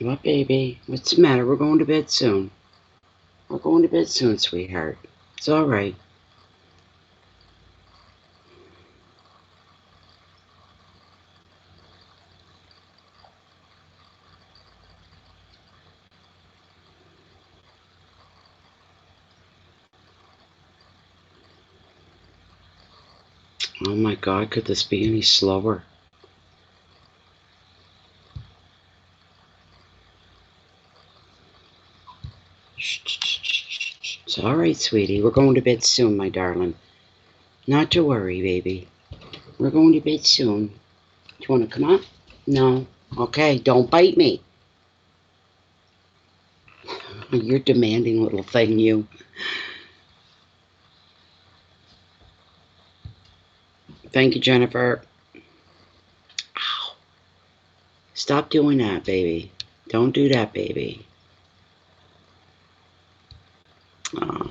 What, baby? What's the matter? We're going to bed soon. We're going to bed soon, sweetheart. It's all right. Oh my God, could this be any slower? It's all right, sweetie. We're going to bed soon, my darling. Not to worry, baby. We're going to bed soon. Do you want to come up? No. Okay, don't bite me. You're demanding little thing, you. Thank you, Jennifer. Ow. Stop doing that, baby. Don't do that, baby. Oh.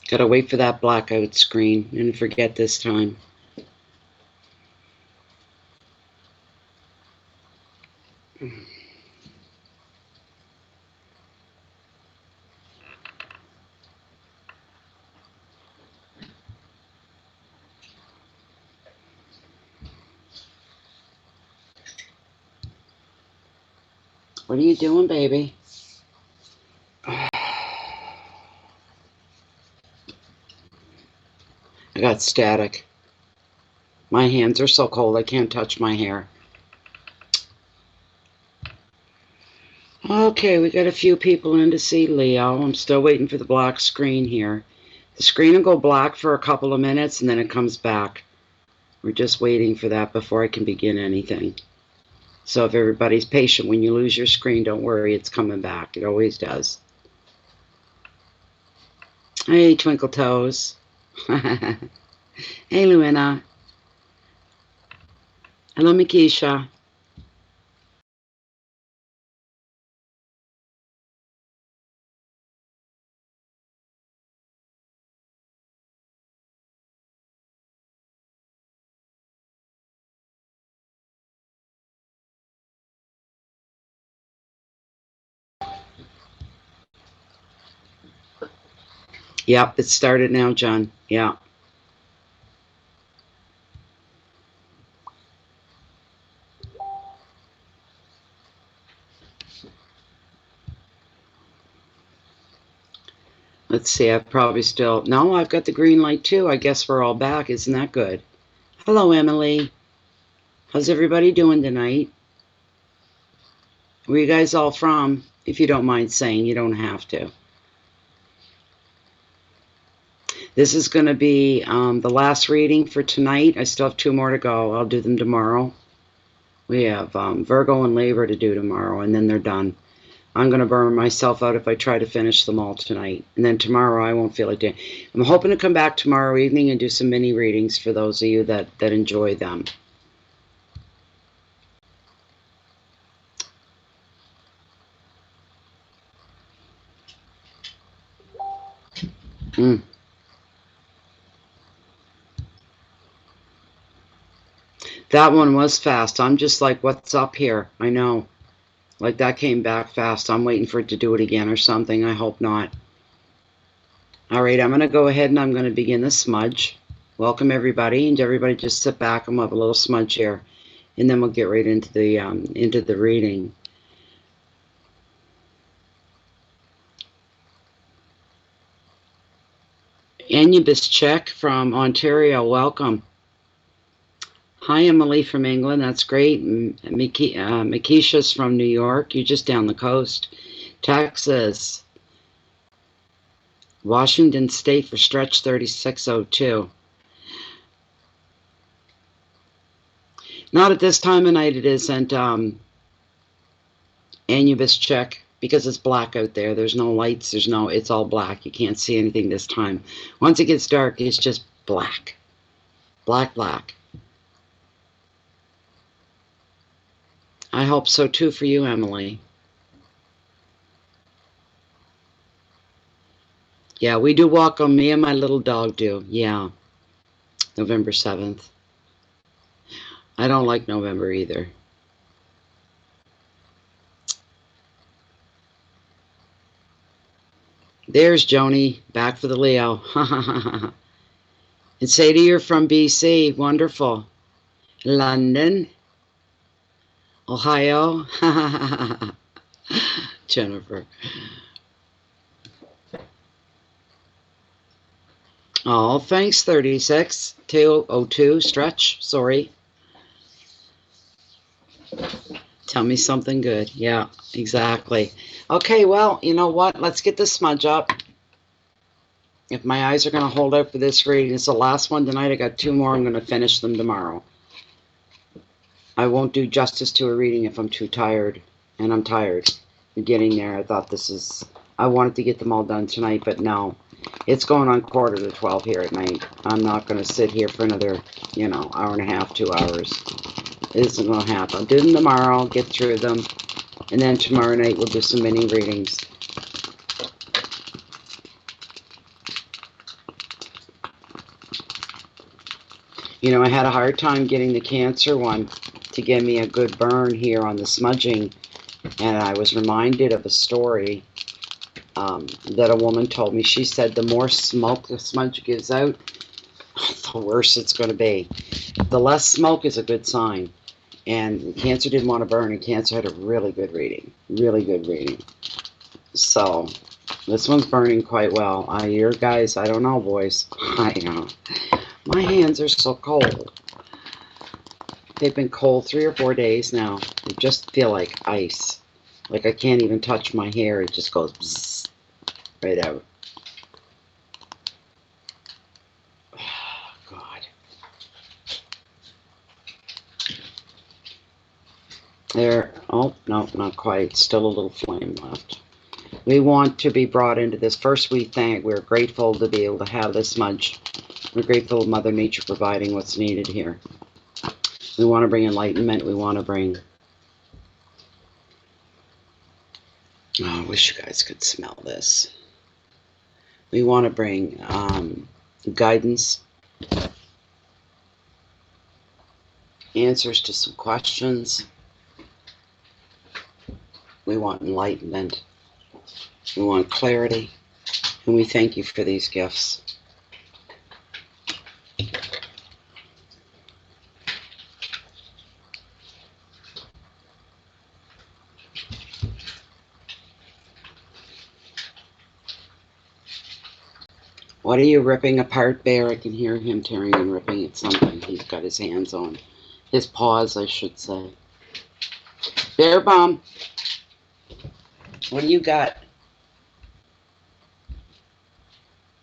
Gotta wait for that blackout screen and forget this time. What are you doing, baby? I got static. My hands are so cold I can't touch my hair. Okay, we got a few people in to see Leo. I'm still waiting for the black screen here. The screen will go black for a couple of minutes and then it comes back. We're just waiting for that before I can begin anything. So if everybody's patient, when you lose your screen, don't worry, it's coming back. It always does. Hey, Twinkle Toes. Hey, Luina. Hello, Mikisha. Yep, it started now, John. Yeah. Let's see, I've probably still... No, I've got the green light too. I guess we're all back. Isn't that good? Hello, Emily. How's everybody doing tonight? Where you guys all from? If you don't mind saying, you don't have to. This is going to be the last reading for tonight. I still have 2 more to go. I'll do them tomorrow. We have Virgo and Libra to do tomorrow, and then they're done. I'm going to burn myself out if I try to finish them all tonight. And then tomorrow I won't feel like doing. I'm hoping to come back tomorrow evening and do some mini readings for those of you that enjoy them. That one was fast. I'm just like, what's up here? I know. Like, that came back fast. I'm waiting for it to do it again or something. I hope not. All right, I'm going to go ahead and I'm going to begin the smudge. Welcome, everybody. And everybody just sit back and we'll have a little smudge here. And then we'll get right into the reading. Anubis Check from Ontario, welcome. Hi, Emily from England, that's great. Makisha's from New York, you're just down the coast. Texas. Washington State for stretch 3602. Not at this time of night it isn't Anubis Check, because it's black out there. There's no lights, it's all black. You can't see anything this time. Once it gets dark, it's just black. Black, black. I hope so too for you, Emily. Yeah, we do welcome, me and my little dog do. Yeah, November 7th. I don't like November either. There's Joni, back for the Leo. And Sadie, you're from BC. Wonderful. London. Ohio. Jennifer. Oh, thanks, 36. 202, stretch. Sorry. Tell me something good. Yeah, exactly. Okay, well, you know what? Let's get the smudge up. If my eyes are going to hold out for this reading, it's the last one tonight. I got 2 more. I'm going to finish them tomorrow. I won't do justice to a reading if I'm too tired. And I'm tired. Getting there, I thought I wanted to get them all done tonight, but no. It's going on 11:45 here at night. I'm not going to sit here for another, hour and a half, 2 hours. It isn't going to happen. I'll do them tomorrow, get through them, and then tomorrow night we'll do some mini readings. I had a hard time getting the Cancer one to give me a good burn here on the smudging, and I was reminded of a story that a woman told me. She said the more smoke the smudge gives out, the worse it's going to be. The less smoke is a good sign. And Cancer didn't want to burn, and Cancer had a really good reading. Really good reading. So, this one's burning quite well. Your guys, I don't know, boys. I know. My hands are so cold. They've been cold 3 or 4 days now. They just feel like ice. Like I can't even touch my hair. It just goes bzzz, right out. There, oh, no, not quite. Still a little flame left. We want to be brought into this. First, we're grateful to be able to have this smudge. We're grateful of Mother Nature providing what's needed here. We want to bring enlightenment. We want to bring... Oh, I wish you guys could smell this. We want to bring guidance, answers to some questions. We want enlightenment. We want clarity. And we thank you for these gifts. What are you ripping apart, Bear? I can hear him tearing and ripping at something he's got his hands on. His paws, I should say. Bear Bomb. What do you got?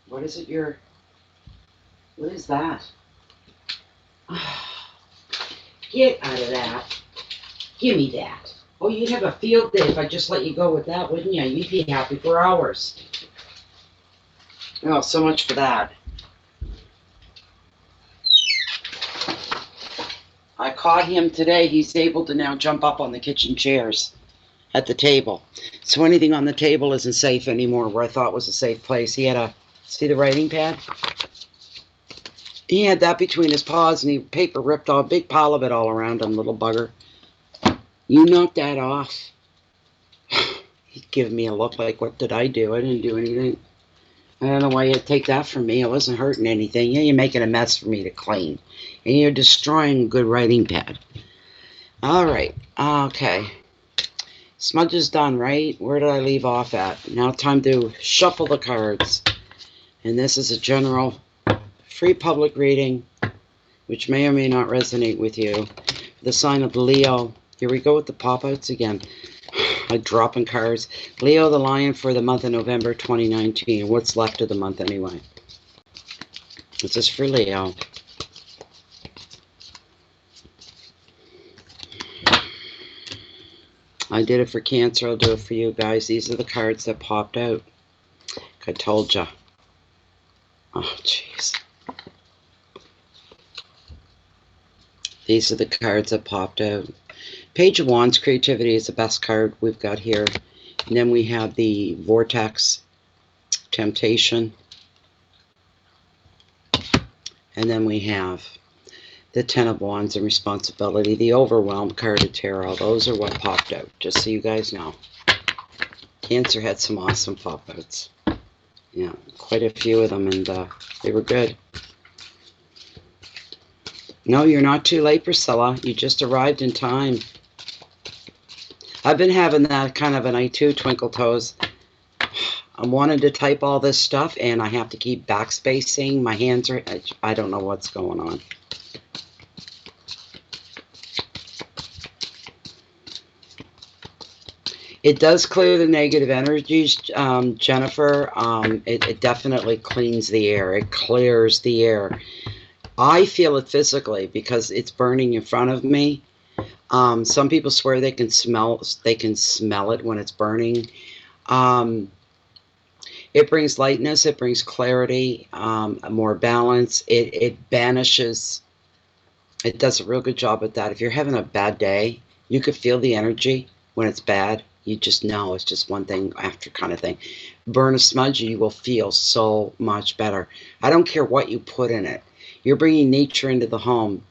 What is it what is that? Get out of that. Give me that. Oh, you'd have a field day if I just let you go with that, wouldn't you? You'd be happy for hours. Oh, so much for that. I caught him today. He's able to now jump up on the kitchen chairs at the table. So anything on the table isn't safe anymore where I thought was a safe place. He had see the writing pad? He had that between his paws, and he paper ripped off a big pile of it all around him, little bugger. You knocked that off. He'd give me a look like, what did I do? I didn't do anything. I don't know why you'd take that from me. I wasn't hurting anything. Yeah, you're making a mess for me to clean. And you're destroying a good writing pad. All right. Okay. Smudge is done, right? Where did I leave off at? Now time to shuffle the cards. And this is a general free public reading, which may or may not resonate with you. The sign of Leo. Here we go with the pop-outs again. I'm dropping cards. Leo the Lion for the month of November 2019. What's left of the month anyway? This is for Leo. I did it for Cancer. I'll do it for you guys. These are the cards that popped out. I told ya. Oh, jeez. These are the cards that popped out. Page of Wands, Creativity is the best card we've got here. And then we have the Vortex, Temptation. And then we have the Ten of Wands and responsibility, the Overwhelmed card of Tarot. Those are what popped out, just so you guys know. Cancer had some awesome pop-outs. Yeah, quite a few of them, and they were good. No, you're not too late, Priscilla. You just arrived in time. I've been having that kind of a night too, Twinkle Toes. I'm wanting to type all this stuff, and I have to keep backspacing. My hands are... I don't know what's going on. It does clear the negative energies, Jennifer. It definitely cleans the air. It clears the air. I feel it physically because it's burning in front of me. Some people swear they can smell it when it's burning. It brings lightness. It brings clarity, more balance. It banishes. It does a real good job at that. If you're having a bad day, you could feel the energy when it's bad. You just know it's just one thing after kind of thing. Burn a smudge, you will feel so much better. I don't care what you put in it. You're bringing nature into the home,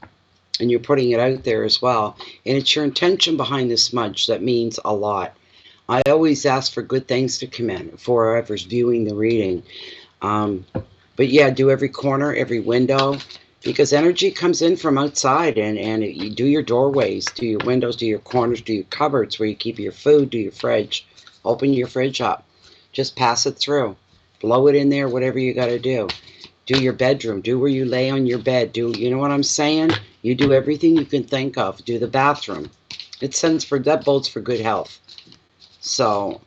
and you're putting it out there as well. And it's your intention behind the smudge that means a lot. I always ask for good things to come in for whoever's viewing the reading. But yeah, do every corner, every window, because energy comes in from outside, and you do your doorways, do your windows, do your corners, do your cupboards where you keep your food, do your fridge. Open your fridge up. Just pass it through. Blow it in there, whatever you got to do. Do your bedroom. Do where you lay on your bed. You know what I'm saying? You do everything you can think of. Do the bathroom. That bodes for good health. So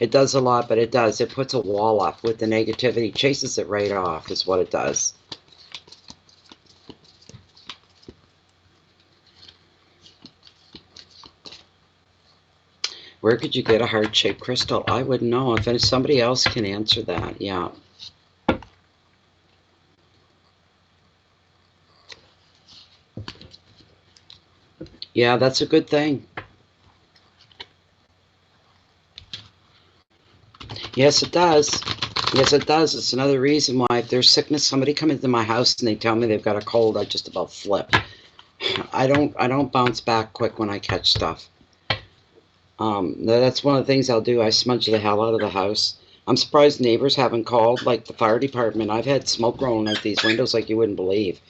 it does a lot, but it does. It puts a wall up with the negativity, chases it right off is what it does. Where could you get a heart-shaped crystal? I wouldn't know. If somebody else can answer that, yeah. Yeah, that's a good thing. Yes, it does. Yes, it does. It's another reason why if there's sickness, somebody come into my house and they tell me they've got a cold, I just about flip. I don't bounce back quick when I catch stuff. That's one of the things I'll do. I smudge the hell out of the house. I'm surprised neighbors haven't called, like the fire department. I've had smoke rolling out these windows like you wouldn't believe.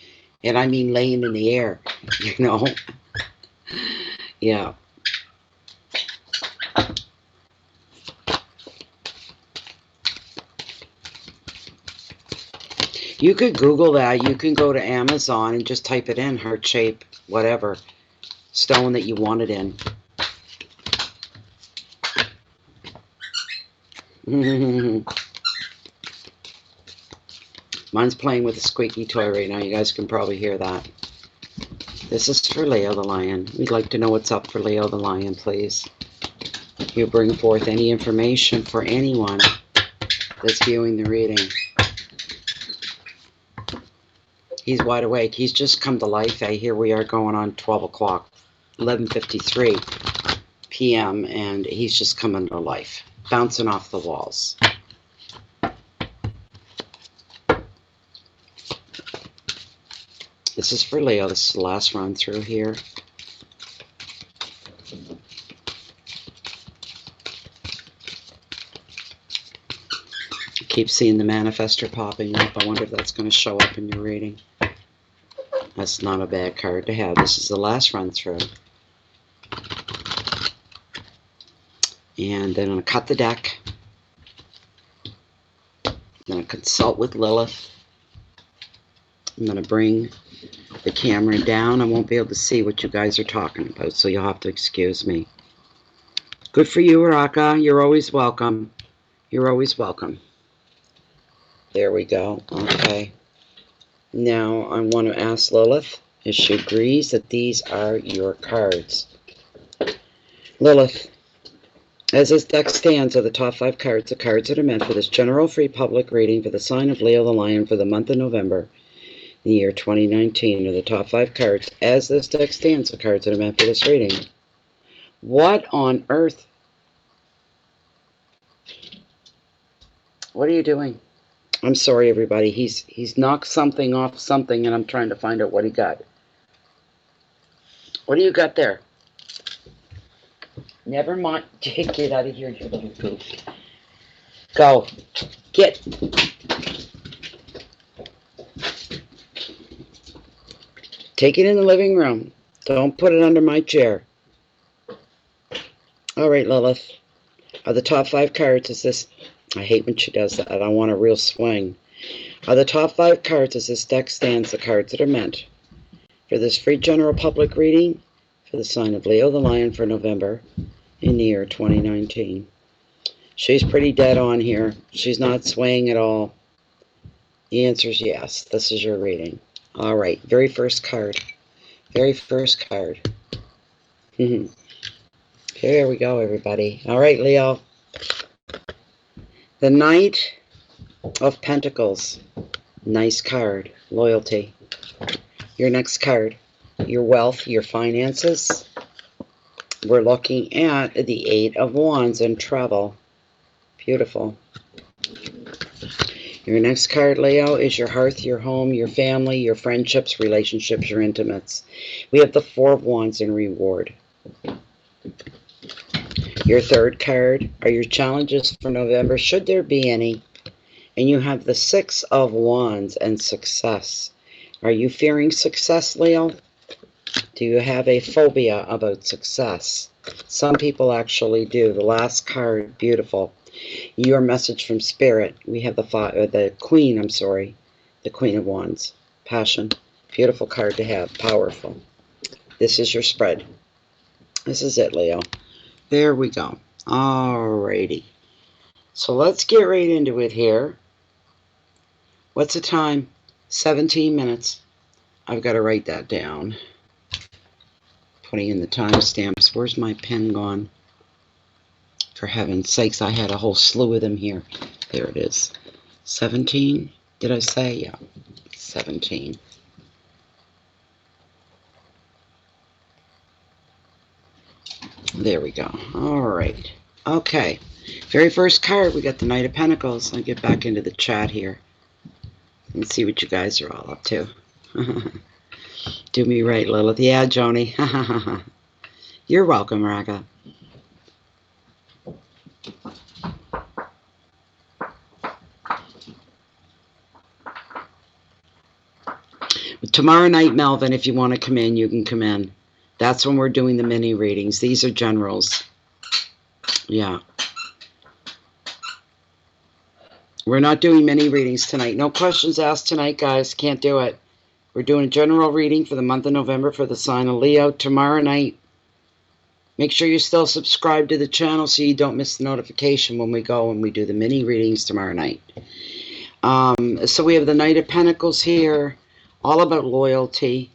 And I mean laying in the air, you know? Yeah. You could Google that. You can go to Amazon and just type it in, heart shape, whatever, stone that you want it in. Mine's playing with a squeaky toy right now. You guys can probably hear that. This is for Leo the Lion. We'd like to know what's up for Leo the Lion, please. You bring forth any information for anyone that's viewing the reading. He's wide awake. He's just come to life. Here we are going on 12 o'clock, 11:53 p.m., and he's just coming to life, bouncing off the walls. This is for Leo. This is the last run through here. I keep seeing the manifestor popping up. I wonder if that's going to show up in your reading. That's not a bad card to have. This is the last run through. And then I'm going to cut the deck. I'm going to consult with Lilith. I'm going to bring the camera down. I won't be able to see what you guys are talking about, so you'll have to excuse me. Good for you, Raka. You're always welcome. You're always welcome. There we go. Okay. Now I want to ask Lilith if she agrees that these are your cards. Lilith, as this deck stands are the top 5 cards, the cards that are meant for this general free public reading for the sign of Leo the Lion for the month of November, the year 2019, are the top 5 cards. As this deck stands, the cards that are meant for this reading. What on earth? What are you doing? I'm sorry, everybody. He's knocked something off something, and I'm trying to find out what he got. What do you got there? Never mind. Get out of here, you little goof. Go. Get. Take it in the living room. Don't put it under my chair. All right, Lilith. Are the top 5 cards, is this... I hate when she does that. I want a real swing. Are the top 5 cards as this deck stands the cards that are meant for this free general public reading for the sign of Leo the Lion for November in the year 2019? She's pretty dead on here. She's not swaying at all. The answer is yes. This is your reading. All right. Very first card. Very first card. Here we go, everybody. All right, Leo. The Knight of Pentacles. Nice card. Loyalty. Your next card. Your wealth, your finances. We're looking at the 8 of Wands and travel. Beautiful. Your next card, Leo, is your hearth, your home, your family, your friendships, relationships, your intimates. We have the 4 of Wands in reward. Your third card are your challenges for November, should there be any. And you have the 6 of Wands and success. Are you fearing success, Leo? Do you have a phobia about success? Some people actually do. The last card, beautiful. Your message from Spirit. We have the Queen, the Queen of Wands. Passion. Beautiful card to have. Powerful. This is your spread. This is it, Leo. There we go. Alrighty. So let's get right into it here. What's the time? 17 minutes. I've got to write that down. Putting in the timestamps. Where's my pen gone? For heaven's sakes, I had a whole slew of them here. There it is. 17? Did I say? Yeah. 17. There we go. All right. Okay. Very first card, we got the Knight of Pentacles. I'll get back into the chat here and see what you guys are all up to. Do me right, Lilith. Yeah, Joni. You're welcome, Raga. Tomorrow night, Melvin, if you want to come in, you can come in. That's when we're doing the mini readings. These are generals. Yeah. We're not doing mini readings tonight. No questions asked tonight, guys. Can't do it. We're doing a general reading for the month of November for the sign of Leo tomorrow night. Make sure you're still subscribed to the channel so you don't miss the notification when we go and we do the mini readings tomorrow night. So we have the Knight of Pentacles here. All about loyalty.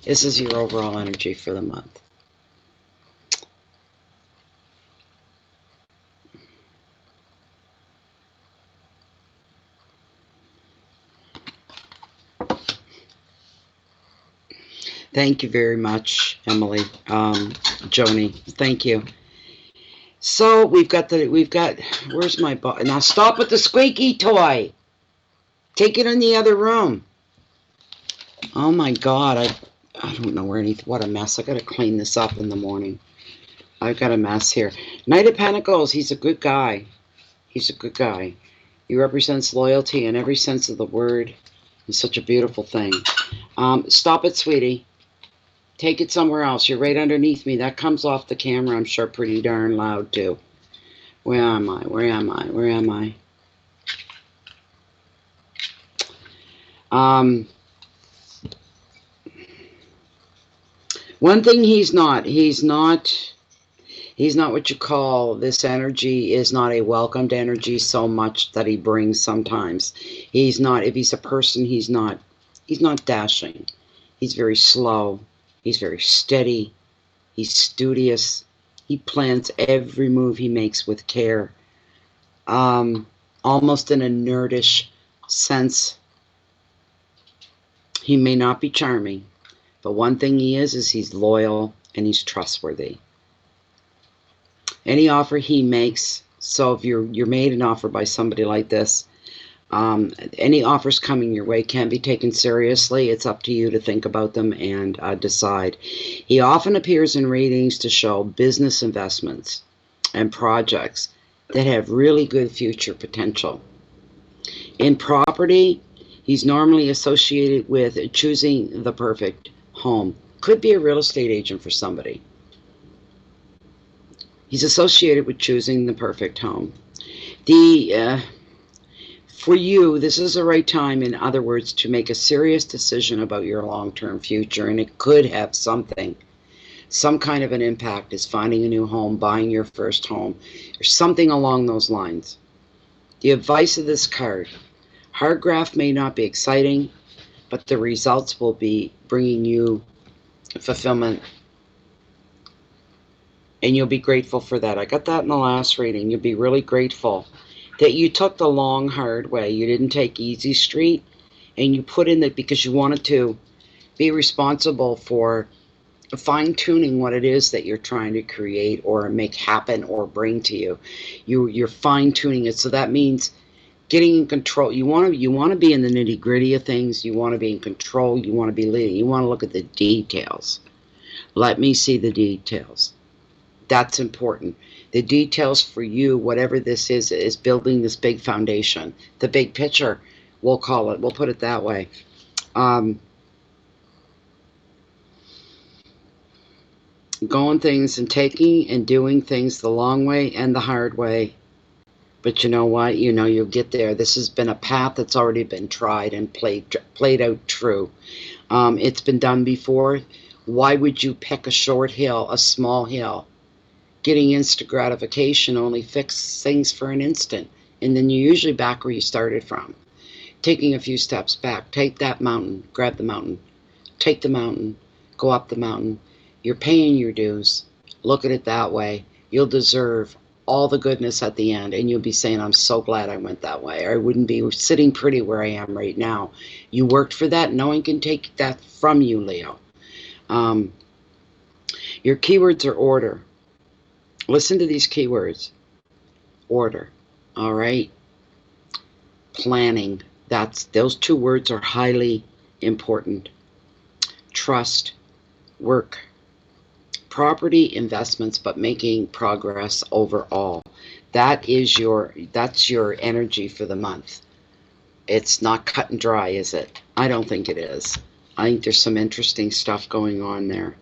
This is your overall energy for the month. Thank you very much, Emily, Joni. Thank you. So we've got, where's my button? Now stop with the squeaky toy. Take it in the other room. Oh my God, I don't know where what a mess. I got to clean this up in the morning. I've got a mess here. Knight of Pentacles, he's a good guy. He's a good guy. He represents loyalty in every sense of the word. It's such a beautiful thing. Stop it, sweetie. Take it somewhere else. You're right underneath me. That comes off the camera, I'm sure, pretty darn loud, too. Where am I? Where am I? Where am I? One thing he's not what you call, this energy is not a welcomed energy so much that he brings sometimes. He's not, if he's a person, he's not dashing. He's very slow. He's very steady. He's studious. He plans every move he makes with care. Almost in a nerdish sense. He may not be charming, but one thing he is he's loyal and he's trustworthy. Any offer he makes, So if you're made an offer by somebody like this, any offers coming your way can be taken seriously. It's up to you to think about them and decide. He often appears in readings to show business investments and projects that have really good future potential. In property, he's normally associated with choosing the perfect home. Could be a real estate agent for somebody. He's associated with choosing the perfect home. For you, this is the right time, in other words, to make a serious decision about your long-term future, and it could have some kind of an impact, is finding a new home, buying your first home, or something along those lines. The advice of this card: hard graft may not be exciting, but the results will be bringing you fulfillment, and you'll be grateful for that. I got that in the last reading. You'll be really grateful that you took the long, hard way. You didn't take easy street, and you put in that because you wanted to be responsible for fine-tuning what it is that you're trying to create or make happen or bring to you. You're fine-tuning it, so that means getting in control. You want to be in the nitty-gritty of things. You want to be in control. You want to be leading. You want to look at the details. Let me see the details. That's important. The details for you, whatever this is building this big foundation. The big picture, we'll call it. We'll put it that way. Going things and taking and doing things the long way and the hard way. But you know what? You know you'll get there. This has been a path that's already been tried and played out true. It's been done before. Why would you pick a short hill, a small hill? Getting instant gratification only fixes things for an instant, and then you're usually back where you started from. Taking a few steps back. Take that mountain. Grab the mountain. Take the mountain. Go up the mountain. You're paying your dues. Look at it that way. You'll deserve all the goodness at the end, and you'll be saying, I'm so glad I went that way. I wouldn't be sitting pretty where I am right now. You worked for that. No one can take that from you, Leo. Your keywords are order. Listen to these keywords. Order. All right. Planning. Those two words are highly important. Trust. Work. Property, investments, but making progress overall. That's your energy for the month. It's not cut and dry, is it? I don't think it is. I think there's some interesting stuff going on there.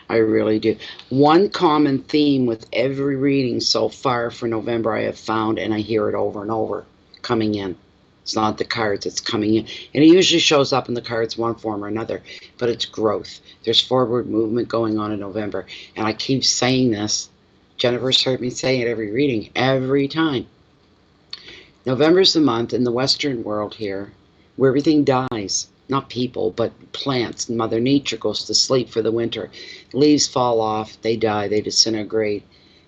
I really do. One common theme with every reading so far for November I have found, and I hear it over and over, coming in. It's not the cards, it's coming in. And it usually shows up in the cards one form or another, but it's growth. There's forward movement going on in November. And I keep saying this. Jennifer's heard me say it every reading, every time. November's the month in the Western world here where everything dies. Not people, but plants. Mother Nature goes to sleep for the winter. Leaves fall off, they die, they disintegrate.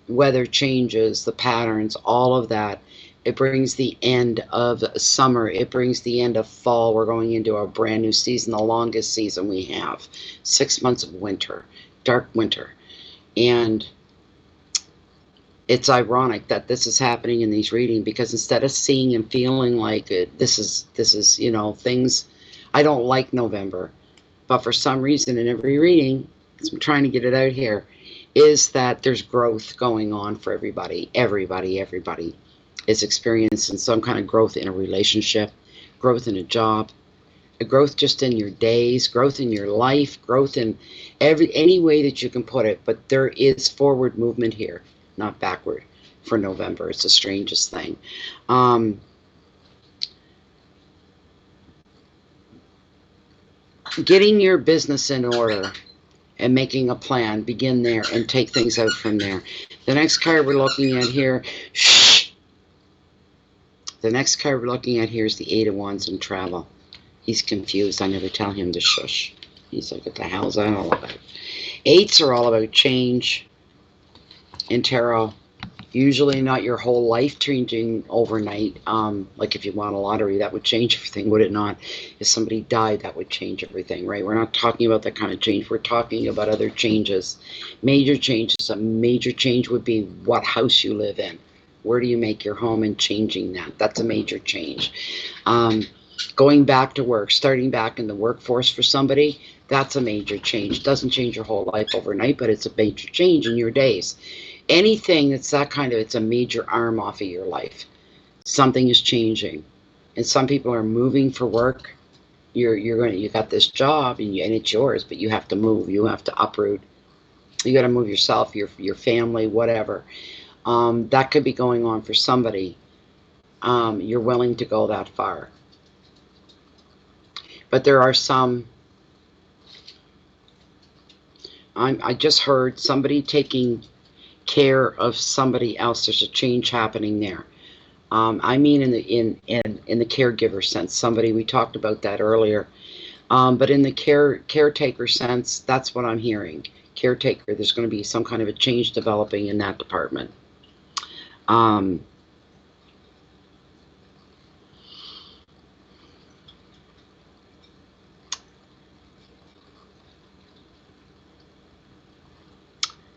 Weather changes, the patterns, all of that. It brings the end of summer. It brings the end of fall. We're going into a brand new season, the longest season we have. 6 months of winter, dark winter. And it's ironic that this is happening in these readings, because instead of seeing and feeling like this is, you know, things... I don't like November, but for some reason in every reading, because I'm trying to get it out here, is that there's growth going on for everybody. Everybody is experiencing some kind of growth in a relationship, growth in a job, a growth just in your days, growth in your life, growth in any way that you can put it. But there is forward movement here, not backward for November. It's the strangest thing. Getting your business in order and making a plan, begin there and take things out from there. The next card we're looking at here, the next card we're looking at here is the Eight of Wands and travel. He's confused. I never tell him to shush. He's like, what the hell is that all about? Eights are all about change in tarot. Usually not your whole life changing overnight. Like if you won a lottery, that would change everything, would it not? If somebody died, that would change everything, right? We're not talking about that kind of change. We're talking about other changes. Major changes. A major change would be what house you live in, Where do you make your home, and changing that? That's a major change. Going back to work, starting back in the workforce for somebody, that's a major change. It doesn't change your whole life overnight, but it's a major change in your days. Anything that's that kind of, it's a major arm off of your life. Something is changing. And some people are moving for work. You got this job, and it's yours, but you have to move. You have to uproot. You got to move yourself, your family, whatever. That could be going on for somebody. You're willing to go that far. But there are some, I just heard somebody taking care of somebody else. There's a change happening there. I mean in the caregiver sense. Somebody, we talked about that earlier. But in the caretaker sense, that's what I'm hearing. Caretaker, there's going to be some kind of a change developing in that department.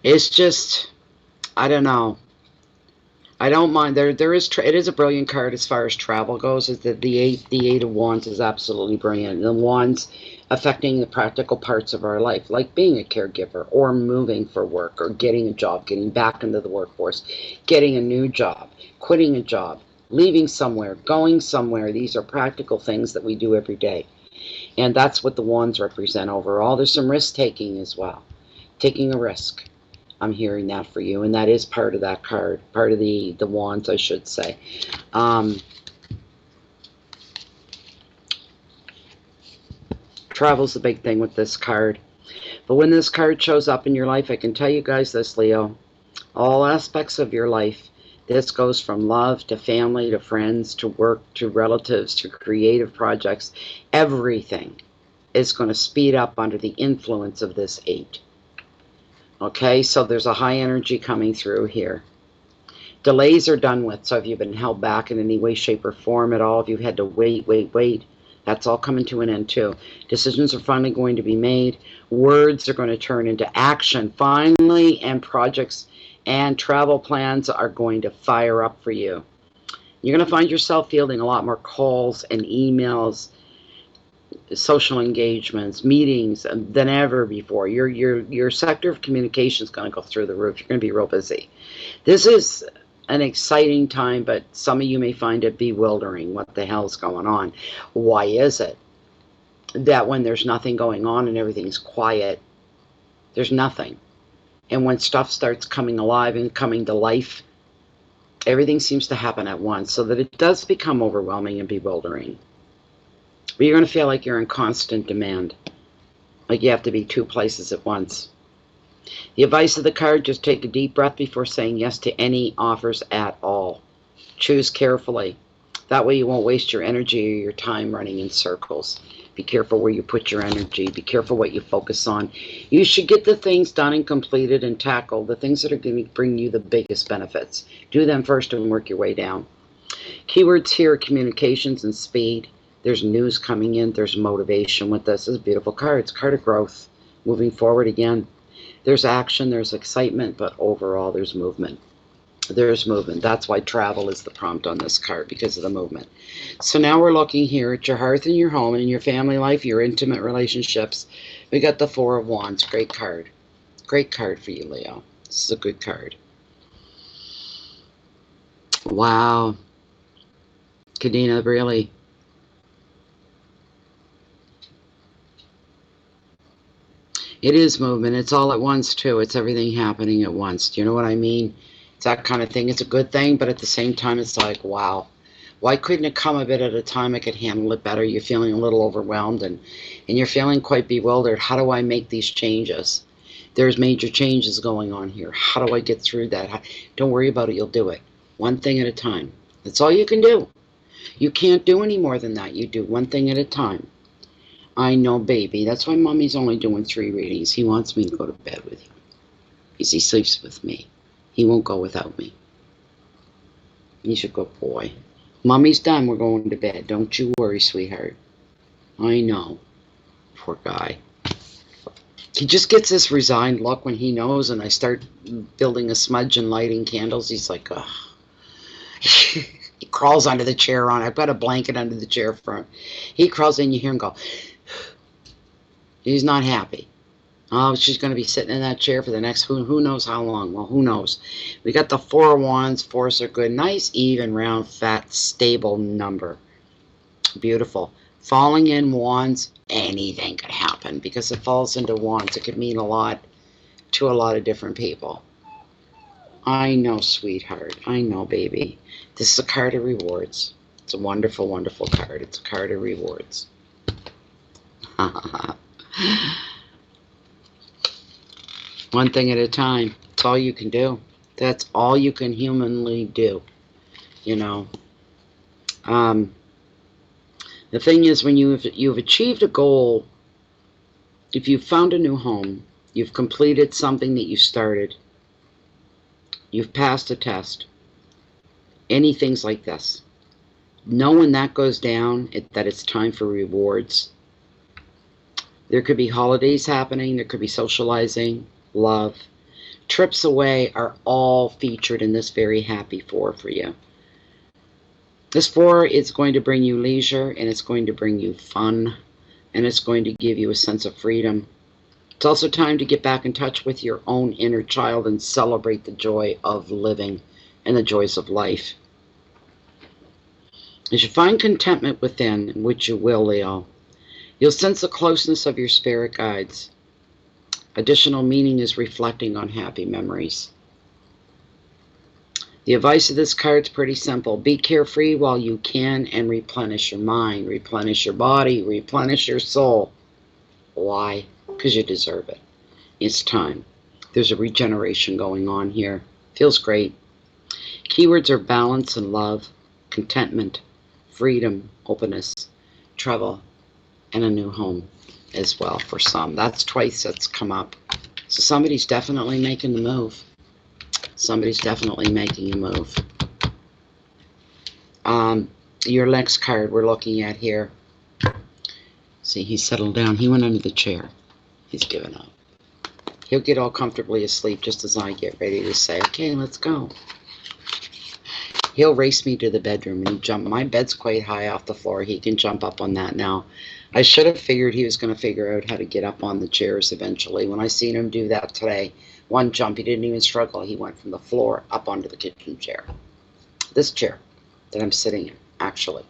It's just, I don't know. I don't mind. It is a brilliant card as far as travel goes. Is that the eight of wands is absolutely brilliant. The wands affecting the practical parts of our life, like being a caregiver, or moving for work, or getting a job, getting back into the workforce, getting a new job, quitting a job, leaving somewhere, going somewhere. These are practical things that we do every day, and that's what the wands represent overall. There's some risk taking as well, taking a risk. I'm hearing that for you, and that is part of that card, part of the wands, I should say. Travel's the big thing with this card. But when this card shows up in your life, I can tell you guys this, Leo, all aspects of your life, this goes from love to family to friends to work to relatives to creative projects. Everything is going to speed up under the influence of this 8. Okay, so there's a high energy coming through here. Delays are done with, so if you've been held back in any way, shape, or form at all, if you've had to wait, that's all coming to an end too. Decisions are finally going to be made. Words are going to turn into action finally, and projects and travel plans are going to fire up for you. You're going to find yourself fielding a lot more calls and emails, social engagements, meetings than ever before. Your sector of communication is going to go through the roof. You're going to be real busy. This is an exciting time, but some of you may find it bewildering. What the hell's going on? Why is it that when there's nothing going on and everything's quiet, there's nothing? And when stuff starts coming alive and coming to life, everything seems to happen at once, so that it does become overwhelming and bewildering. But you're going to feel like you're in constant demand, like you have to be 2 places at once. The advice of the card, just take a deep breath before saying yes to any offers at all. Choose carefully. That way you won't waste your energy or your time running in circles. Be careful where you put your energy. Be careful what you focus on. You should get the things done and completed and tackle the things that are going to bring you the biggest benefits. Do them first and work your way down. Keywords here are communications and speed. There's news coming in. There's motivation with this. This is a beautiful card. It's a card of growth. Moving forward again. There's action. There's excitement. But overall, there's movement. There's movement. That's why travel is the prompt on this card, because of the movement. So now we're looking here at your hearth and your home and your family life, your intimate relationships. We got the 4 of Wands. Great card. Great card for you, Leo. This is a good card. Wow. Kadena, really. It is movement. It's all at once, too. It's everything happening at once. Do you know what I mean? It's that kind of thing. It's a good thing, but at the same time, it's like, wow. Why couldn't it come a bit at a time? I could handle it better. You're feeling a little overwhelmed, and you're feeling quite bewildered. How do I make these changes? There's major changes going on here. How do I get through that? Don't worry about it. You'll do it. One thing at a time. That's all you can do. You can't do any more than that. You do one thing at a time. I know, baby. That's why Mommy's only doing 3 readings. He wants me to go to bed with you. Because he sleeps with me. He won't go without me. He's a good boy. Mommy's done. We're going to bed. Don't you worry, sweetheart. I know. Poor guy. He just gets this resigned look when he knows, and I start building a smudge and lighting candles. He's like, ugh. He crawls under the chair on. I've got a blanket under the chair for him. He crawls in, you hear him go. He's not happy. Oh, she's going to be sitting in that chair for the next who knows how long. Well, who knows? We got the Four of Wands. Fours are good. Nice, even, round, fat, stable number. Beautiful. Falling in Wands, anything could happen because it falls into Wands. It could mean a lot to a lot of different people. I know, sweetheart. I know, baby. This is a card of rewards. It's a wonderful, wonderful card. It's a card of rewards. One thing at a time. That's all you can do. That's all you can humanly do. You know. The thing is, when you've achieved a goal, if you've found a new home, you've completed something that you started, you've passed a test, any things like this, know when that goes down, that it's time for rewards. There could be holidays happening, there could be socializing, love. Trips away are all featured in this very happy four for you. This four is going to bring you leisure, and it's going to bring you fun, and it's going to give you a sense of freedom. It's also time to get back in touch with your own inner child and celebrate the joy of living and the joys of life. As you find contentment within, which you will, Leo, you'll sense the closeness of your spirit guides. Additional meaning is reflecting on happy memories. The advice of this card is pretty simple. Be carefree while you can and replenish your mind, replenish your body, replenish your soul. Why? Because you deserve it. It's time. There's a regeneration going on here. Feels great. Keywords are balance and love, contentment, freedom, openness, travel, and a new home as well for some. That's twice that's come up. So somebody's definitely making the move. Somebody's definitely making a move. Your next card we're looking at here. See, he settled down. He went under the chair. He's given up. He'll get all comfortably asleep just as I get ready to say, okay, let's go. He'll race me to the bedroom and jump. My bed's quite high off the floor. He can jump up on that now. I should have figured he was going to figure out how to get up on the chairs eventually. When I seen him do that today, one jump, he didn't even struggle. He went from the floor up onto the kitchen chair. This chair that I'm sitting in, actually.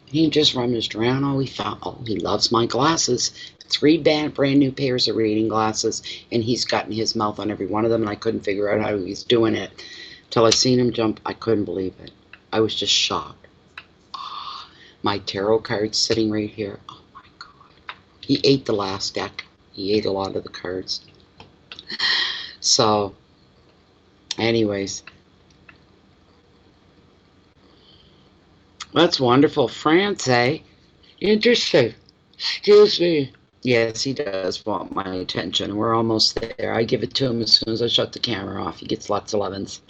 He just rummaged around. Oh, he loves my glasses. 3 brand new pairs of reading glasses, and he's gotten his mouth on every one of them, and I couldn't figure out how he was doing it. Till I seen him jump, I couldn't believe it. I was just shocked. Oh, my tarot cards sitting right here. Oh my God. He ate the last deck. He ate a lot of the cards. So, anyways. That's wonderful. France, eh? Interesting. Excuse me. Yes, he does want my attention. We're almost there. I give it to him as soon as I shut the camera off. He gets lots of lovins.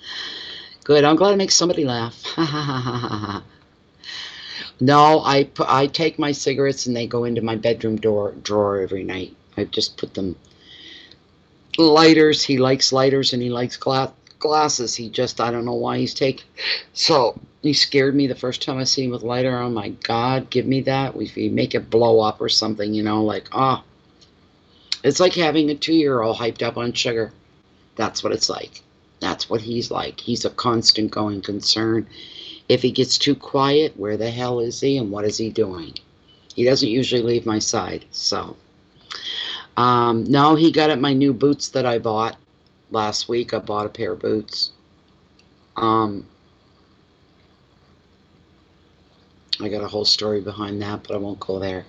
Good. I'm glad I make somebody laugh. No, I take my cigarettes and they go into my bedroom drawer every night. I just put them. Lighters. He likes lighters and he likes glasses. He just, I don't know why he's taking. So he scared me the first time I see him with lighter. Oh my God, give me that. If you make it blow up or something, you know, like, it's like having a 2-year-old hyped up on sugar. That's what it's like. That's what he's like. He's a constant going concern. If he gets too quiet, where the hell is he and what is he doing? He doesn't usually leave my side. So, no, he got at my new boots that I bought last week. I bought a pair of boots. I got a whole story behind that, but I won't go there.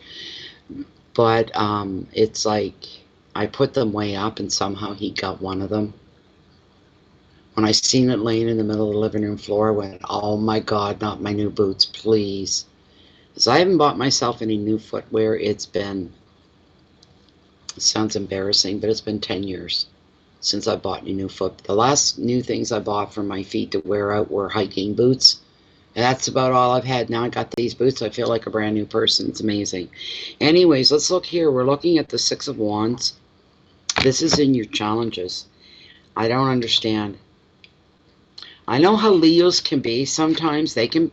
But it's like I put them way up and somehow he got one of them. When I seen it laying in the middle of the living room floor, I went, oh my God, not my new boots, please. Because I haven't bought myself any new footwear. It sounds embarrassing, but it's been 10 years since I bought any new foot. The last new things I bought for my feet to wear out were hiking boots. That's about all I've had. Now I got these boots. I feel like a brand new person. It's amazing. Anyways, let's look here. We're looking at the 6 of Wands. This is in your challenges. I don't understand. I know how Leos can be. Sometimes they can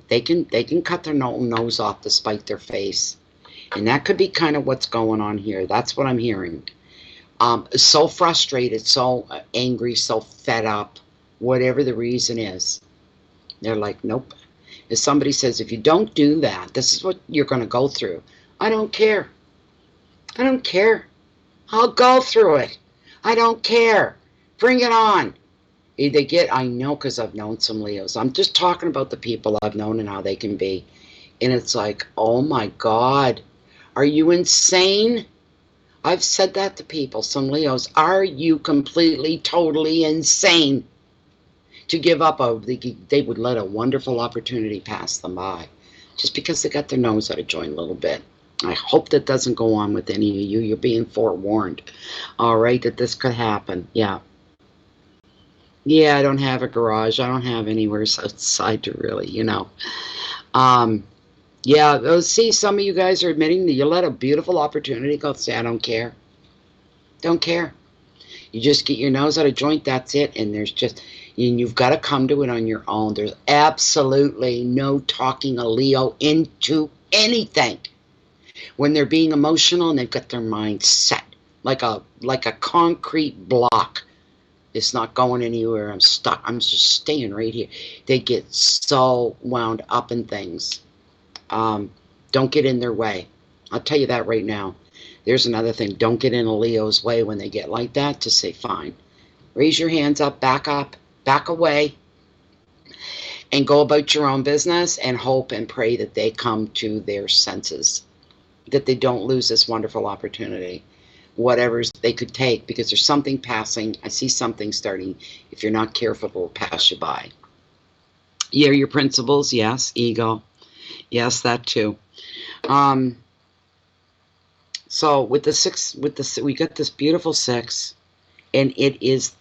cut their nose off to spite their face. And that could be kind of what's going on here. That's what I'm hearing. So frustrated, so angry, so fed up, whatever the reason is. They're like, nope. If somebody says, if you don't do that, this is what you're going to go through. I don't care. I don't care. I'll go through it. I don't care. Bring it on. They get, I know because I've known some Leos. I'm just talking about the people I've known and how they can be. And it's like, oh my God, are you insane? I've said that to people, some Leos. Are you completely, totally insane to give up? They would let a wonderful opportunity pass them by just because they got their nose out of joint a little bit. I hope that doesn't go on with any of you. You're being forewarned, all right, that this could happen. Yeah. Yeah, I don't have a garage. I don't have anywhere outside to really, Yeah, see, some of you guys are admitting that you let a beautiful opportunity go. Say, I don't care. Don't care. You just get your nose out of joint, that's it. And you've got to come to it on your own. There's absolutely no talking a Leo into anything when they're being emotional and they've got their mind set like a concrete block. It's not going anywhere. I'm stuck. I'm just staying right here. They get so wound up in things. Don't get in their way. I'll tell you that right now. There's another thing. Don't get in a Leo's way when they get like that. To say, fine. Raise your hands up, back away, and go about your own business and hope and pray that they come to their senses, that they don't lose this wonderful opportunity, whatever they could take, because there's something passing. I see something starting. If you're not careful, it'll pass you by. Yeah, your principles, yes. Ego, yes, that too. So with the six, we got this beautiful 6, and it's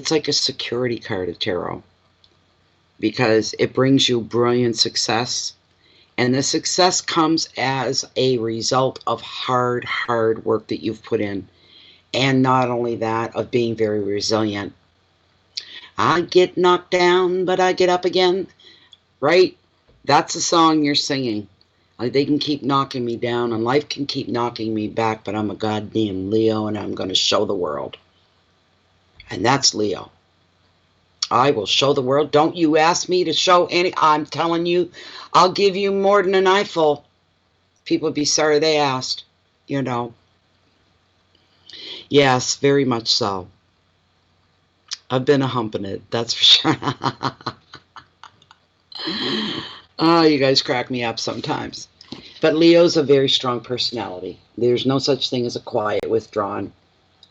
like a security card of tarot, because it brings you brilliant success. And the success comes as a result of hard work that you've put in. And not only that, of being very resilient. I get knocked down, but I get up again. Right? That's the song you're singing. They can keep knocking me down, and life can keep knocking me back, but I'm a goddamn Leo, and I'm going to show the world. And that's Leo. I will show the world. Don't you ask me to show any. I'm telling you, I'll give you more than an eyeful. People would be sorry they asked, Yes, very much so. I've been a humping it, that's for sure. Oh, you guys crack me up sometimes. But Leo's a very strong personality. There's no such thing as a quiet, withdrawn,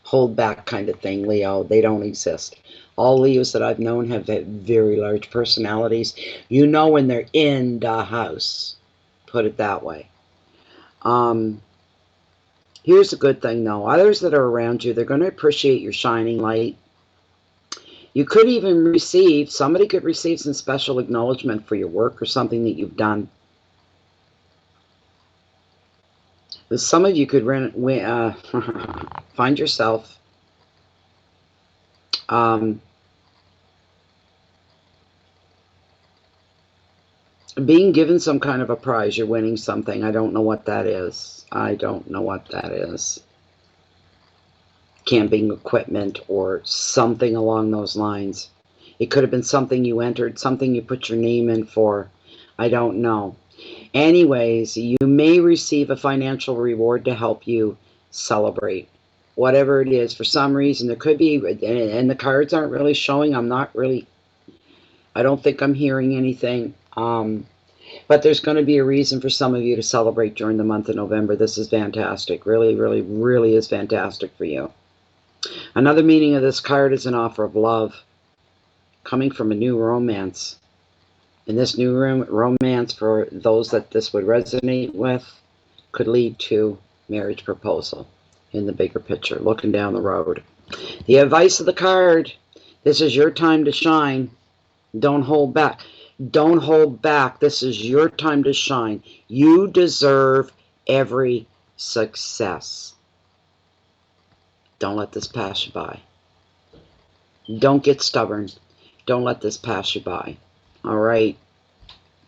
hold back kind of thing, Leo. They don't exist. All Leos that I've known have very large personalities. You know when they're in the house. Put it that way. Here's a good thing, though. Others that are around you, they're going to appreciate your shining light. You could even somebody could receive some special acknowledgement for your work or something that you've done. Some of you could find yourself being given some kind of a prize. You're winning something. I don't know what that is. Camping equipment or something along those lines. It could have been something you entered, something you put your name in for. I don't know. Anyways, you may receive a financial reward to help you celebrate. Whatever it is, for some reason, there could be, and the cards aren't really showing. I don't think I'm hearing anything. But there's going to be a reason for some of you to celebrate during the month of November. This is fantastic. Really, really, really is fantastic for you. Another meaning of this card is an offer of love coming from a new romance. And this new romance, for those that this would resonate with, could lead to marriage proposal in the bigger picture, looking down the road. The advice of the card: this is your time to shine. Don't hold back. Don't hold back. This is your time to shine. You deserve every success. Don't let this pass you by. Don't get stubborn. Don't let this pass you by. All right?